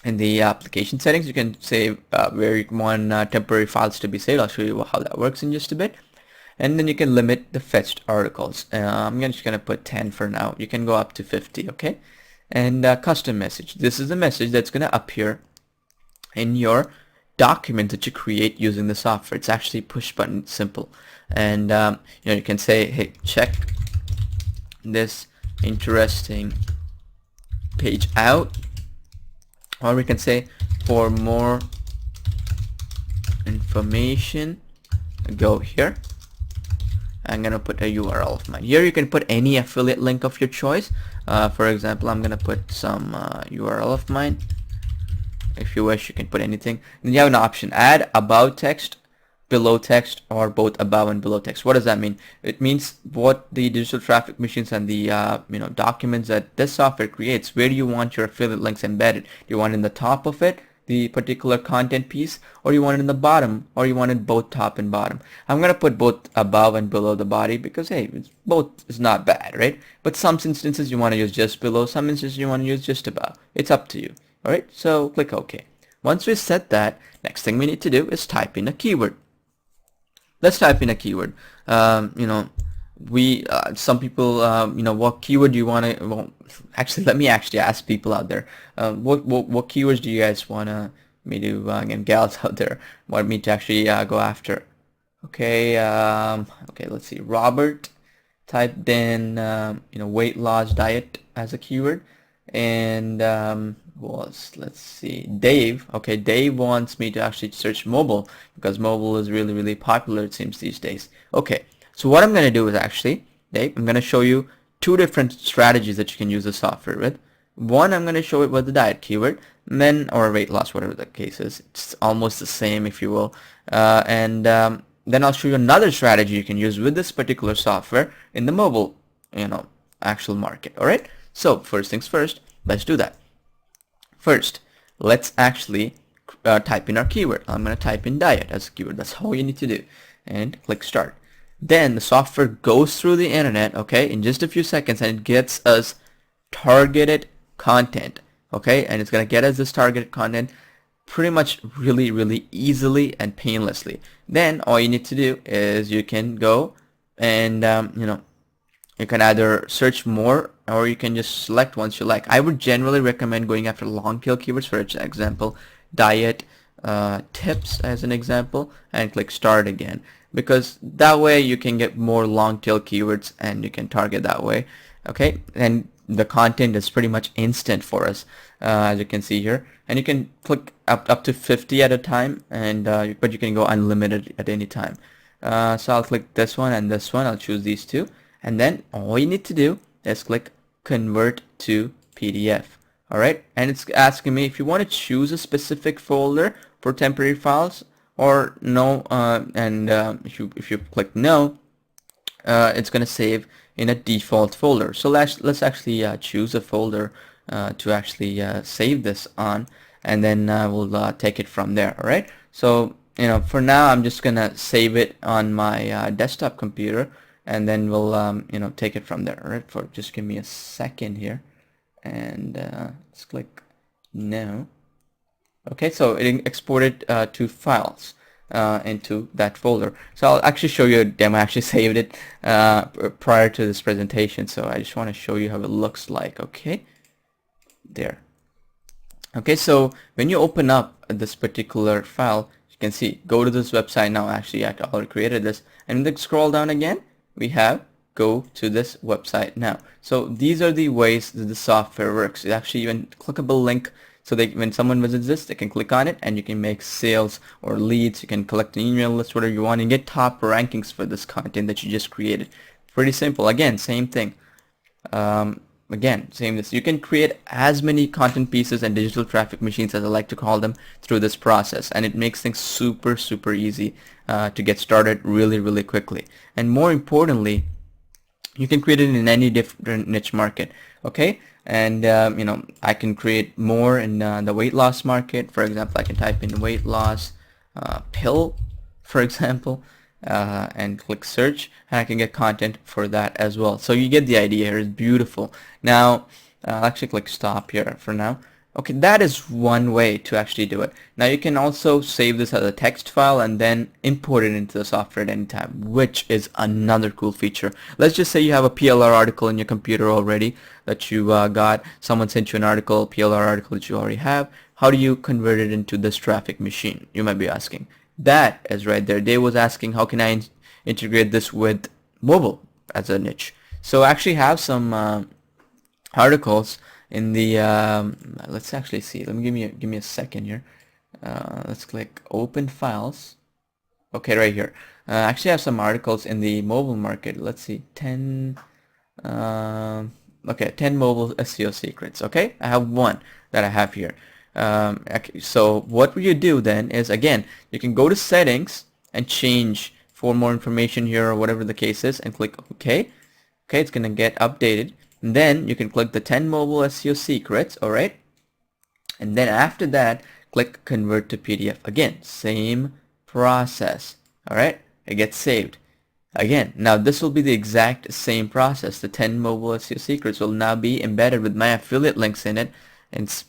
in the application settings, you can save where you want temporary files to be saved. I'll show you how that works in just a bit. And then you can limit the fetched articles. I'm just gonna put 10 for now. You can go up to 50, okay? And custom message. This is the message that's gonna appear in your document that you create using the software. It's actually push button simple. And you can say, hey, check this interesting page out. Or we can say, for more information, go here. I'm gonna put a URL of mine. Here you can put any affiliate link of your choice. For example, I'm gonna put some URL of mine. If you wish, you can put anything. Then you have an option: add above text, below text, or both above and below text. What does that mean? It means what the digital traffic machines and the documents that this software creates, where do you want your affiliate links embedded? Do you want it in the top of it, the particular content piece, or you want it in the bottom, or you want it both top and bottom? I'm gonna put both above and below the body, because hey, both is not bad, right? But some instances you want to use just below, some instances you want to use just above. It's up to you. Alright, so click OK. Once we set that, next thing we need to do is type in a keyword. Let's type in a keyword. Some people, what keyword do you want to? Well, actually, let me actually ask people out there. What keywords do you guys want me to and gals out there want me to actually go after? Okay, okay. Let's see. Robert typed in weight loss diet as a keyword, and was, let's see, Dave. Okay, Dave wants me to actually search mobile because mobile is really popular, it seems, these days. Okay, so what I'm going to do is actually, Dave, I'm going to show you two different strategies that you can use the software with. One, I'm going to show it with the diet keyword, men or weight loss, whatever the case is. It's almost the same, if you will. Then I'll show you another strategy you can use with this particular software in the mobile, actual market. All right. So first things first, let's do that. First, let's actually type in our keyword. I'm going to type in diet as a keyword. That's all you need to do, and click start. Then the software goes through the internet, okay, in just a few seconds, and it gets us targeted content, okay, and it's going to get us this targeted content pretty much really easily and painlessly. Then all you need to do is you can go and you can either search more or you can just select ones you like. I would generally recommend going after long tail keywords, for example diet tips as an example, and click start again, because that way you can get more long tail keywords and you can target that way. Okay, and the content is pretty much instant for us, as you can see here, and you can click up to 50 at a time, and but you can go unlimited at any time. So I'll click this one and this one. I'll choose these two, and then all you need to do is click convert to PDF. Alright, and it's asking me if you want to choose a specific folder for temporary files or no, if you click no, it's going to save in a default folder. So let's actually choose a folder to actually save this on, and then we'll take it from there. All right, so for now I'm just gonna save it on my desktop computer, and then we'll take it from there. All right, for just give me a second here, and let's click no. Okay, so it exported two files into that folder. So I'll actually show you a demo. I actually saved it prior to this presentation, so I just want to show you how it looks like. Okay, there. Okay, so when you open up this particular file, you can see, go to this website now. Actually, I already created this, and then scroll down again, we have go to this website now. So these are the ways that the software works. It's actually even clickable link, so that when someone visits this, they can click on it and you can make sales or leads. You can collect an email list, whatever you want, and get top rankings for this content that you just created. Pretty simple. Again, same thing. Again, same this. You can create as many content pieces and digital traffic machines, as I like to call them, through this process, and it makes things super easy to get started really quickly. And more importantly, you can create it in any different niche market. Okay, and I can create more in the weight loss market. For example, I can type in weight loss pill, for example, and click search, and I can get content for that as well. So you get the idea here. It's beautiful. Now I'll actually click stop here for now. Okay, that is one way to actually do it. Now you can also save this as a text file and then import it into the software at any time, which is another cool feature. Let's just say you have a PLR article in your computer already that you got. Someone sent you an article, PLR article that you already have. How do you convert it into this traffic machine, you might be asking? That is right there. Dave was asking, how can I integrate this with mobile as a niche? So I actually have some articles in the let's actually see. Let me give me a second here. Let's click open files. Okay, right here. I actually have some articles in the mobile market. Let's see, 10 okay, 10 mobile SEO secrets. Okay, I have one that I have here. So what you do then is, again, you can go to settings and change for more information here or whatever the case is, and click OK. Okay, it's gonna get updated. And then you can click the 10 mobile SEO secrets. All right, and then after that, click convert to PDF. Again, same process. All right, it gets saved. Again, now this will be the exact same process. The 10 mobile SEO secrets will now be embedded with my affiliate links in it, and it's,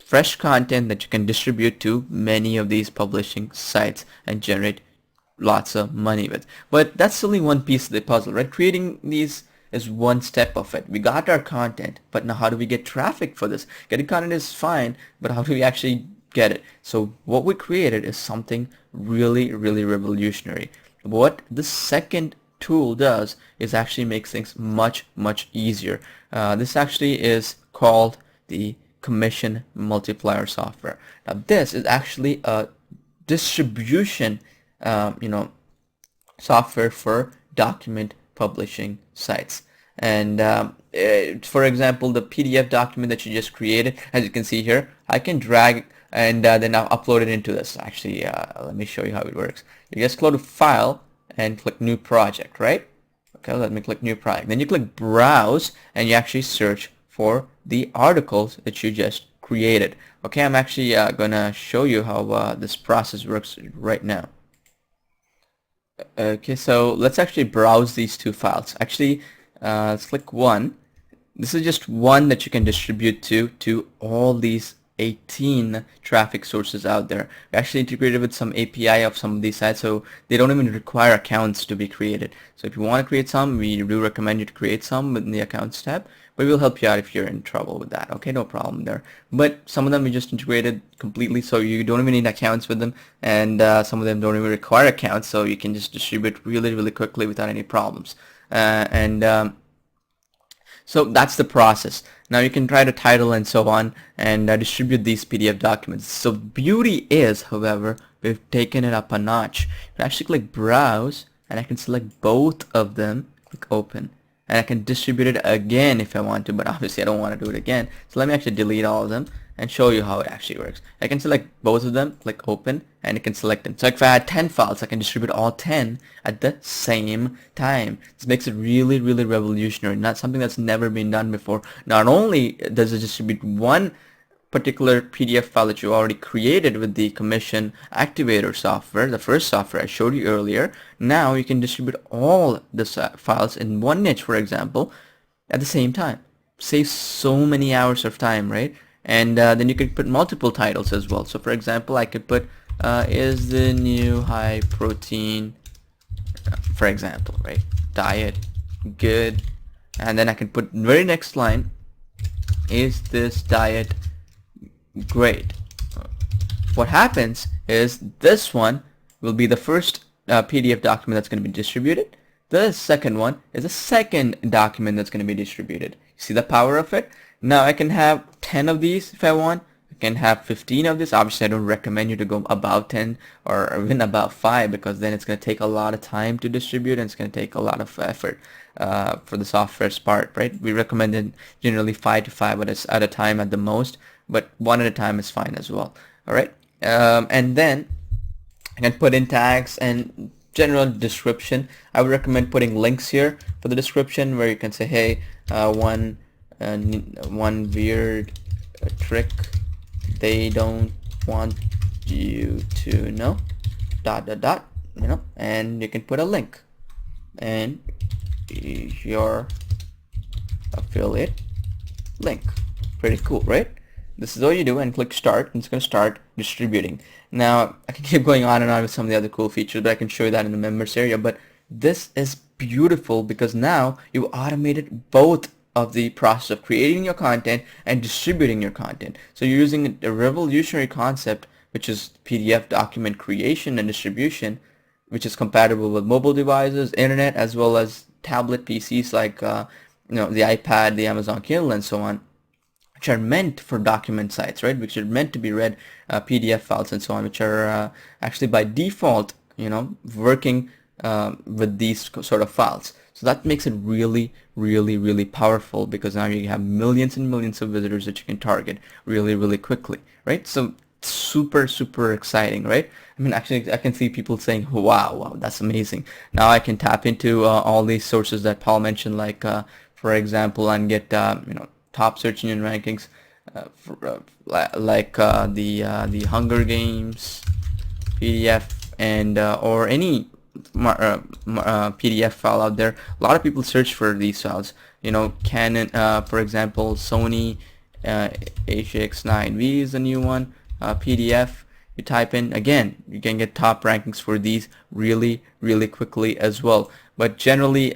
fresh content that you can distribute to many of these publishing sites and generate lots of money with. But that's only one piece of the puzzle, right? Creating these is one step of it. We got our content, but now how do we get traffic for this? Getting content is fine, but how do we actually get it? So what we created is something really revolutionary. What the second tool does is actually makes things much easier. This actually is called the commission multiplier software. Now this is actually a distribution software for document publishing sites. And for example, the PDF document that you just created, as you can see here, I can drag and then I'll upload it into this. Actually, let me show you how it works. You just go to File and click New Project, right? Okay, let me click New Project. Then you click Browse and you actually search for the articles that you just created. Okay, I'm actually gonna show you how this process works right now. Okay, so let's actually browse these two files. Actually, let's click one. This is just one that you can distribute to all these 18 traffic sources out there. We actually integrated with some API of some of these sites, so they don't even require accounts to be created. So if you want to create some, we do recommend you to create some within the accounts tab, but we'll help you out if you're in trouble with that. Okay, no problem there. But some of them we just integrated completely, so you don't even need accounts with them, and some of them don't even require accounts, so you can just distribute really quickly without any problems. So that's the process. Now you can try to title and so on and distribute these PDF documents. So the beauty is, however, we've taken it up a notch. You can actually click Browse and I can select both of them, click Open, and I can distribute it again if I want to, but obviously I don't want to do it again. So let me actually delete all of them and show you how it actually works. I can select both of them, click Open, and it can select them. So if I had 10 files, I can distribute all 10 at the same time. This makes it really revolutionary, not something that's never been done before. Not only does it distribute one particular PDF file that you already created with the commission activator software, the first software I showed you earlier, now you can distribute all the files in one niche, for example, at the same time. Saves so many hours of time, right? And then you could put multiple titles as well. So for example, I could put is the new high protein, for example, right, diet good, and then I can put very next line, is this diet great? What happens is this one will be the first PDF document that's going to be distributed. The second one is the second document that's going to be distributed. See the power of it? Now I can have 10 of these if I want. I can have 15 of this. Obviously I don't recommend you to go above 10 or even about 5, because then it's going to take a lot of time to distribute and it's going to take a lot of effort for the software's part, right? We recommend generally 5 to 5 at a time at the most, but 1 at a time is fine as well. Alright, and then I can put in tags and general description. I would recommend putting links here for the description, where you can say, hey, one weird trick they don't want you to know, ... and you can put a link and your affiliate link. Pretty cool, right? This is all you do, and click start, and it's going to start distributing. Now I can keep going on and on with some of the other cool features, but I can show you that in the members area. But this is beautiful because now you automated both of the process of creating your content and distributing your content. So you're using a revolutionary concept, which is PDF document creation and distribution, which is compatible with mobile devices, internet, as well as tablet PCs like the iPad, the Amazon Kindle, and so on, which are meant for document sites, right? Which are meant to be read, PDF files and so on, which are actually by default, working with these sort of files. So that makes it really powerful, because now you have millions and millions of visitors that you can target really quickly, right? So super exciting, right? I mean, actually I can see people saying, wow, that's amazing. Now I can tap into all these sources that Paul mentioned, like for example, and get top search engine rankings, like the Hunger Games PDF, and or any PDF file out there. A lot of people search for these files. Canon, for example, Sony HX9V is a new one, PDF. You type in, again, you can get top rankings for these really quickly as well. But generally,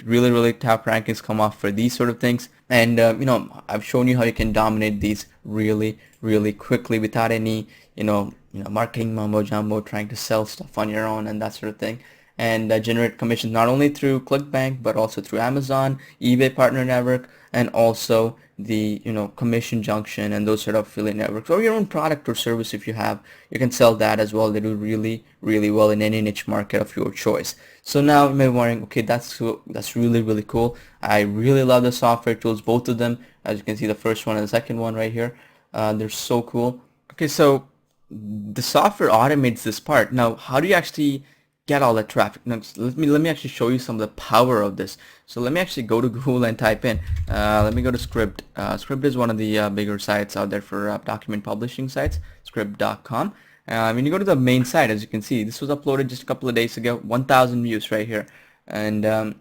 really top rankings come off for these sort of things. And I've shown you how you can dominate these really quickly without any marketing mumbo jumbo, trying to sell stuff on your own and that sort of thing. and generate commissions not only through ClickBank but also through Amazon, eBay Partner Network, and also the commission junction and those sort of affiliate networks, or your own product or service. If you have, you can sell that as well. They do really well in any niche market of your choice. So now you may be wondering, okay, that's really cool. I really love the software tools, both of them. As you can see, the first one and the second one right here, they're so cool. Okay, so the software automates this part. Now, how do you actually get all that traffic? Now, let me actually show you some of the power of this. So let me actually go to Google and type in. Let me go to Script. Script is one of the bigger sites out there for document publishing sites. Script.com. When you go to the main site, as you can see, this was uploaded just a couple of days ago. 1,000 views right here, and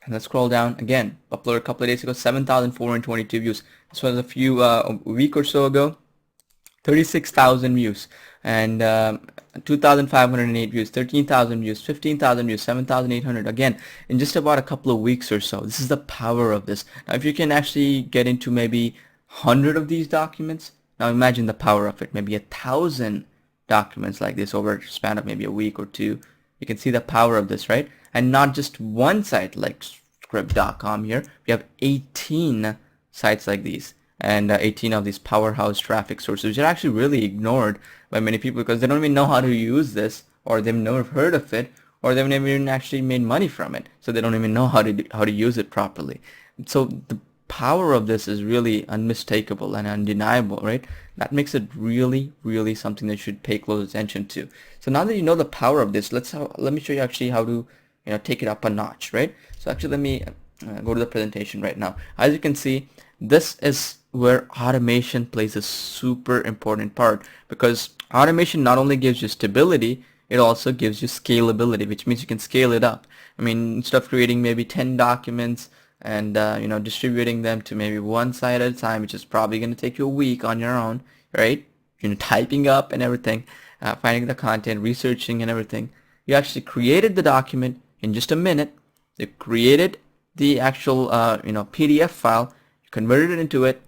let's scroll down again. Uploaded a couple of days ago, 7,422 views. This was a week or so ago. 36,000 views, and 2,508 views, 13,000 views, 15,000 views, 7,800, again in just about a couple of weeks or so. This is the power of this. Now if you can actually get into maybe 100 of these documents, now imagine the power of it. Maybe 1,000 documents like this over a span of maybe a week or two. You can see the power of this, right? And not just one site like script.com here. We have 18 sites like these, and 18 of these powerhouse traffic sources, which are actually really ignored by many people because they don't even know how to use this, or they've never heard of it, or they've never even actually made money from it, so they don't even know how to use it properly. So the power of this is really unmistakable and undeniable, right? That makes it really something that you should pay close attention to. So now that you know the power of this, let me show you actually how to take it up a notch, right? So actually let me go to the presentation right now. As you can see, this is where automation plays a super important part, because automation not only gives you stability, it also gives you scalability, which means you can scale it up. I mean, instead of creating maybe 10 documents and distributing them to maybe one site at a time, which is probably going to take you a week on your own, right? Typing up and everything, finding the content, researching and everything. You actually created the document in just a minute. You created the actual PDF file, you converted it into it,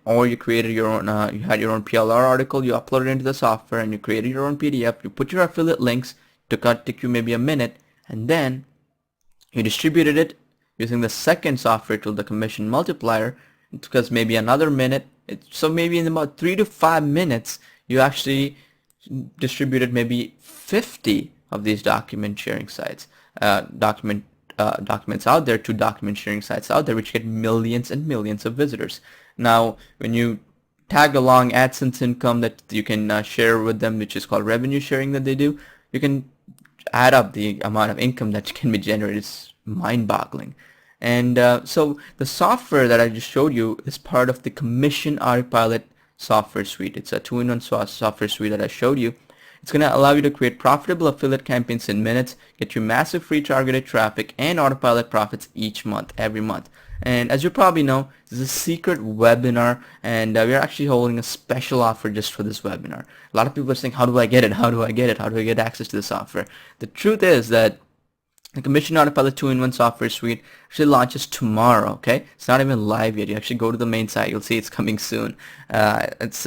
or you created your own, you had your own PLR article, you uploaded it into the software, and you created your own PDF, you put your affiliate links, took you maybe a minute, and then you distributed it using the second software tool, the commission multiplier. It took us maybe another minute. So maybe in about 3 to 5 minutes, you actually distributed maybe 50 of these document sharing sites, documents out there, to document sharing sites out there, which get millions and millions of visitors. Now, when you tag along AdSense income that you can share with them, which is called revenue sharing that they do, you can add up the amount of income that can be generated. It's mind-boggling. And so the software that I just showed you is part of the commission-autopilot software suite. It's a two-in-one software suite that I showed you. It's going to allow you to create profitable affiliate campaigns in minutes, get you massive free targeted traffic, and autopilot profits each month, every month. And as you probably know, this is a secret webinar, and we're actually holding a special offer just for this webinar. A lot of people are saying, how do I get it? How do I get it? How do I get access to the software? The truth is that the Commission Autopilot 2-in-1 software suite actually launches tomorrow, okay? It's not even live yet. You actually go to the main site. You'll see it's coming soon. This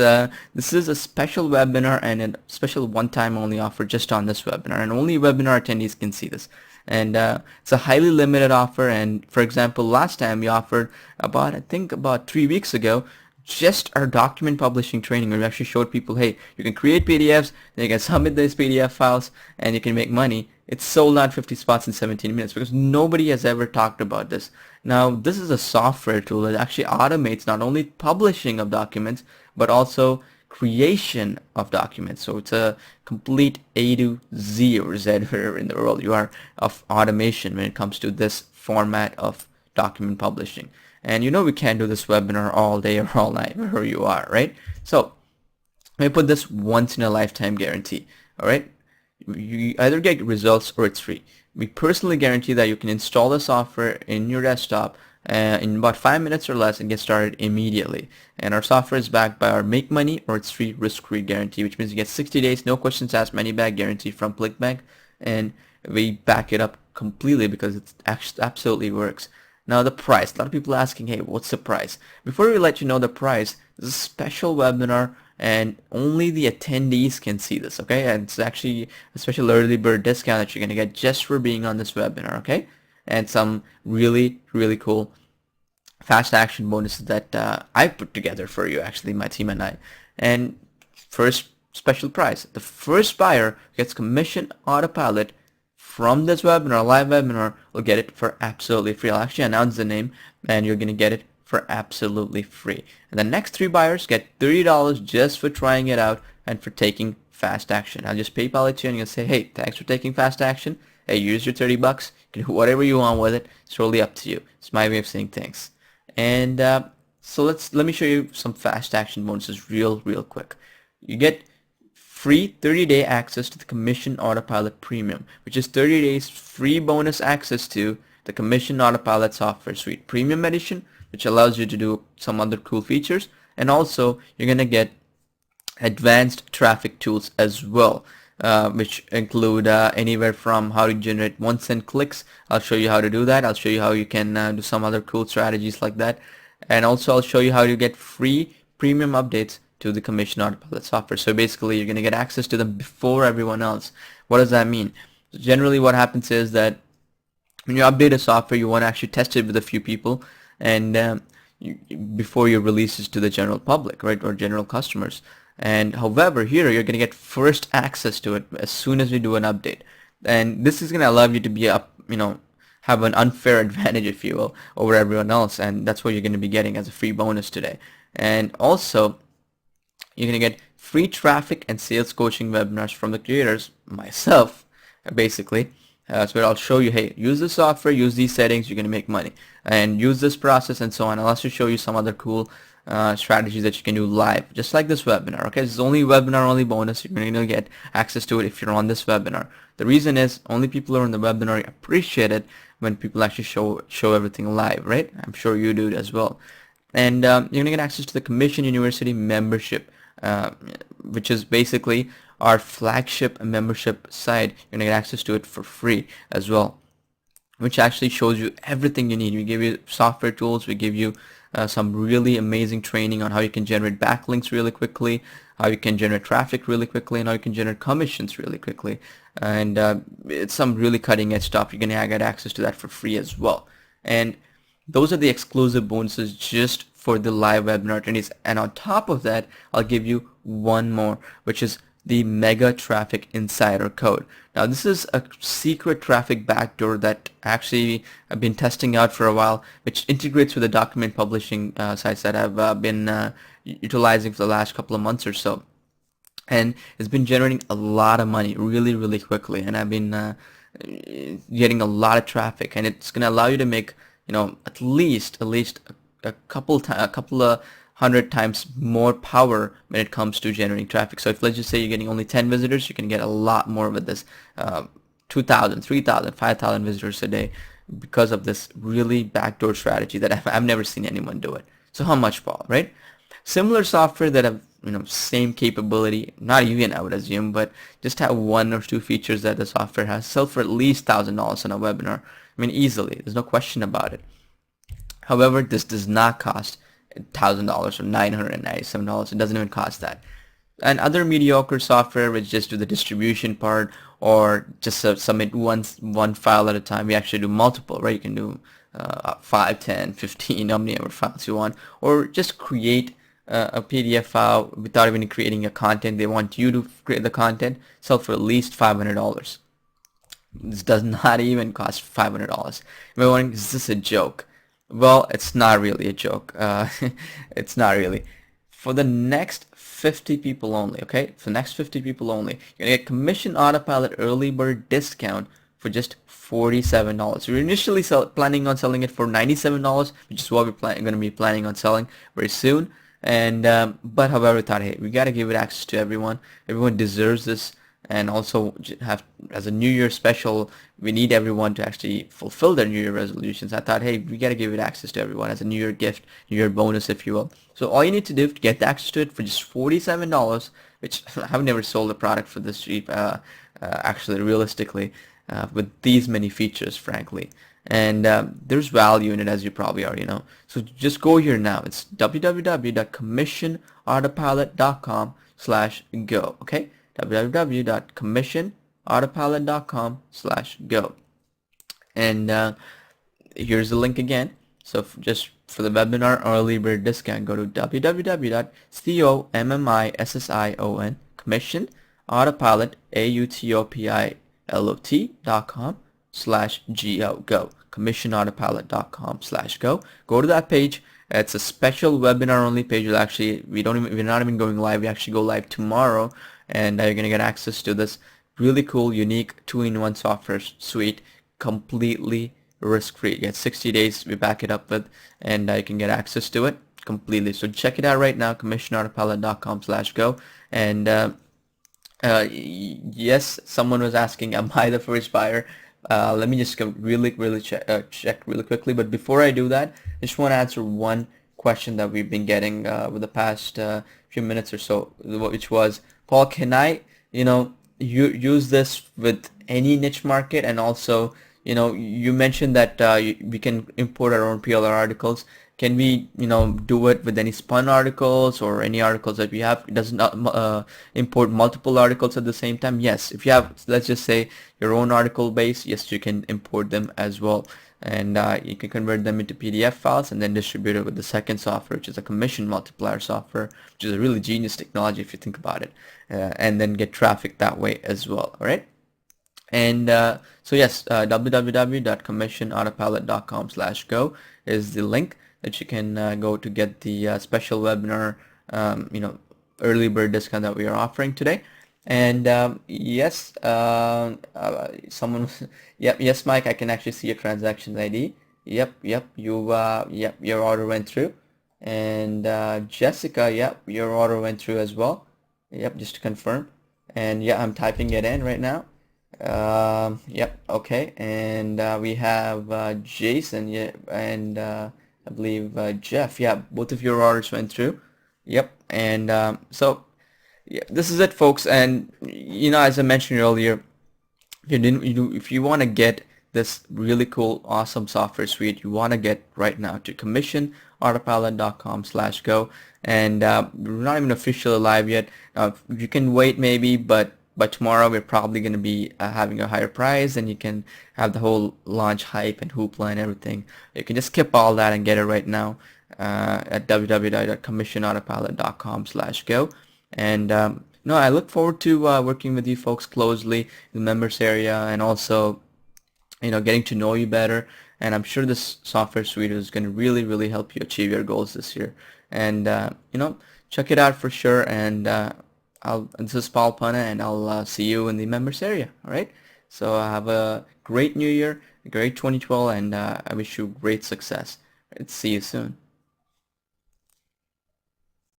is a special webinar and a special one-time only offer just on this webinar, and only webinar attendees can see this. And it's a highly limited offer, and for example, last time we offered I think about 3 weeks ago, just our document publishing training, where we actually showed people, hey, you can create PDFs, then you can submit these PDF files, and you can make money. It's sold out 50 spots in 17 minutes because nobody has ever talked about this. Now, this is a software tool that actually automates not only publishing of documents, but also creation of documents. So it's a complete A to Z, or Z wherever in the world you are, of automation when it comes to this format of document publishing. And we can't do this webinar all day or all night wherever you are, right? So let me put this once in a lifetime guarantee. All right, you either get results or it's free. We personally guarantee that you can install the software in your desktop in about 5 minutes or less and get started immediately. And our software is backed by our make money or it's free risk-free guarantee, which means you get 60 days, no questions asked, money back guarantee from ClickBank, and we back it up completely because it absolutely works. Now the price. A lot of people are asking, hey, what's the price? Before we let you know the price, this is a special webinar and only the attendees can see this, okay? And it's actually a special early bird discount that you're gonna get just for being on this webinar, okay? And some really, really cool fast action bonuses that I put together for you, actually, my team and I. And first special prize, the first buyer gets commission autopilot from this webinar, live webinar, will get it for absolutely free. I'll actually announce the name, and you're gonna get it for absolutely free. And the next 3 buyers get $30 just for trying it out and for taking fast action. I'll just PayPal it to you, and you'll say, hey, thanks for taking fast action. Hey, here's your 30 bucks. You can do whatever you want with it. It's totally up to you. It's my way of saying thanks. And so let me show you some fast action bonuses real quick. You get free 30-day access to the Commission Autopilot Premium, which is 30 days free bonus access to the Commission Autopilot software suite Premium Edition, which allows you to do some other cool features. And also you're gonna get advanced traffic tools as well, which include anywhere from how to generate 1-cent clicks. I'll show you how to do that. I'll show you how you can do some other cool strategies like that. And also I'll show you how to get free premium updates to the Commission Autopilot software. So basically you're going to get access to them before everyone else. What does that mean? So generally what happens is that when you update a software, you want to actually test it with a few people, and before you release it to the general public, right, or general customers. And however, here you're going to get first access to it as soon as we do an update. And this is going to allow you to be up, have an unfair advantage, if you will, over everyone else. And that's what you're going to be getting as a free bonus today. And also, you're going to get free traffic and sales coaching webinars from the creators, myself, basically. So I'll show you, hey, use the software, use these settings, you're going to make money. And use this process and so on. I'll also show you some other cool strategies that you can do live, just like this webinar. Okay, this is only webinar only bonus. You're going to get access to it if you're on this webinar. The reason is only people who are on the webinar appreciate it when people actually show everything live, right? I'm sure you do as well. And you're going to get access to the Commission University membership, which is basically our flagship membership site. You're going to get access to it for free as well, which actually shows you everything you need. We give you software tools, we give you some really amazing training on how you can generate backlinks really quickly, how you can generate traffic really quickly, and how you can generate commissions really quickly. And it's some really cutting edge stuff. You're going to get access to that for free as well. And those are the exclusive bonuses just for the live webinar attendees. And on top of that, I'll give you one more, which is the Mega Traffic Insider Code. Now this is a secret traffic backdoor that actually I've been testing out for a while, which integrates with the document publishing sites that I've been utilizing for the last couple of months or so. And it's been generating a lot of money really quickly, and I've been getting a lot of traffic, and it's going to allow you to make at least a couple of 100 times more power when it comes to generating traffic. So if let's just say you're getting only 10 visitors, you can get a lot more with this 2,000, 3,000, 5,000 visitors a day because of this really backdoor strategy that I've never seen anyone do it. So how much, Paul, right? Similar software that have same capability, not even I would assume, but just have 1 or 2 features that the software has, sell for at least $1,000 on a webinar. I mean, easily. There's no question about it. However, this does not cost $1,000 or $997. It doesn't even cost that. And other mediocre software which just do the distribution part or just submit one file at a time. We actually do multiple, right? You can do 5, 10, 15, how many ever files you want, or just create a PDF file without even creating a content. They want you to create the content, sell for at least $500. This does not even cost $500. You're wondering, is this a joke? Well, it's not really a joke. It's not really. For the next 50 people only, okay? For the next 50 people only, you're going to get Commission Autopilot Early Bird Discount for just $47. We were initially planning on selling it for $97, which is what we're going to be planning on selling very soon. And but however, we thought, hey, we got to give it access to everyone. Everyone deserves this. And also have, as a New Year special, we need everyone to actually fulfill their New Year resolutions. I thought, hey, we got to give it access to everyone as a New Year gift, New Year bonus, if you will. So all you need to do to get access to it for just $47, which I've never sold a product for this cheap, actually, realistically, with these many features, frankly. And there's value in it, as you probably already know. So just go here now. It's www.commission commissionautopilot.com/go. Okay, www.commissionautopilot.com/go. And here's the link again. So just for the webinar early bird discount, go to www.commission commission autopilot autopilot.com/go. commissionautopilot.com/go. Go to that page. It's a special webinar only page. Actually, we're not even going live. We actually go live tomorrow, and you're gonna get access to this really cool, unique 2-in-1 software suite, completely risk-free. You get 60 days. We back it up with, and you can get access to it completely. So check it out right now. commissionautopilot.com/go. And yes, someone was asking, am I the first buyer? Let me just go check really quickly. But before I do that, I just want to answer one question that we've been getting with the past few minutes or so, which was, Paul, can I, use this with any niche market? And also, you mentioned that we can import our own PLR articles. Can we, do it with any spun articles or any articles that we have? It doesn't import multiple articles at the same time. Yes, if you have, let's just say, your own article base, yes, you can import them as well. And you can convert them into PDF files and then distribute it with the second software, which is a commission multiplier software, which is a really genius technology if you think about it, and then get traffic that way as well. All right. And so yes, www.commissionautopilot.com/go is the link that you can go to get the special webinar, early bird discount that we are offering today. And yes, someone was, yes, Mike, I can actually see your transaction ID. Yep, your order went through. And Jessica, your order went through as well. Yep, just to confirm. And yeah, I'm typing it in right now. Okay. And we have Jason, and I believe Jeff. Yeah, both of your orders went through. Yep. And so yeah, this is it, folks. And as I mentioned earlier, if you want to get this really cool, awesome software suite, you want to get right now to commissionautopilot.com/go. And we're not even officially live yet. You can wait maybe, but by tomorrow we're probably going to be having a higher price, and you can have the whole launch hype and hoopla and everything. You can just skip all that and get it right now at www.commissionautopilot.com/go. And I look forward to working with you folks closely in the members area, and also getting to know you better. And I'm sure this software suite is going to really help you achieve your goals this year. And check it out for sure. And this is Paul Pana, and I'll see you in the members area. All right. So have a great new year, a great 2012, and I wish you great success. All right, see you soon.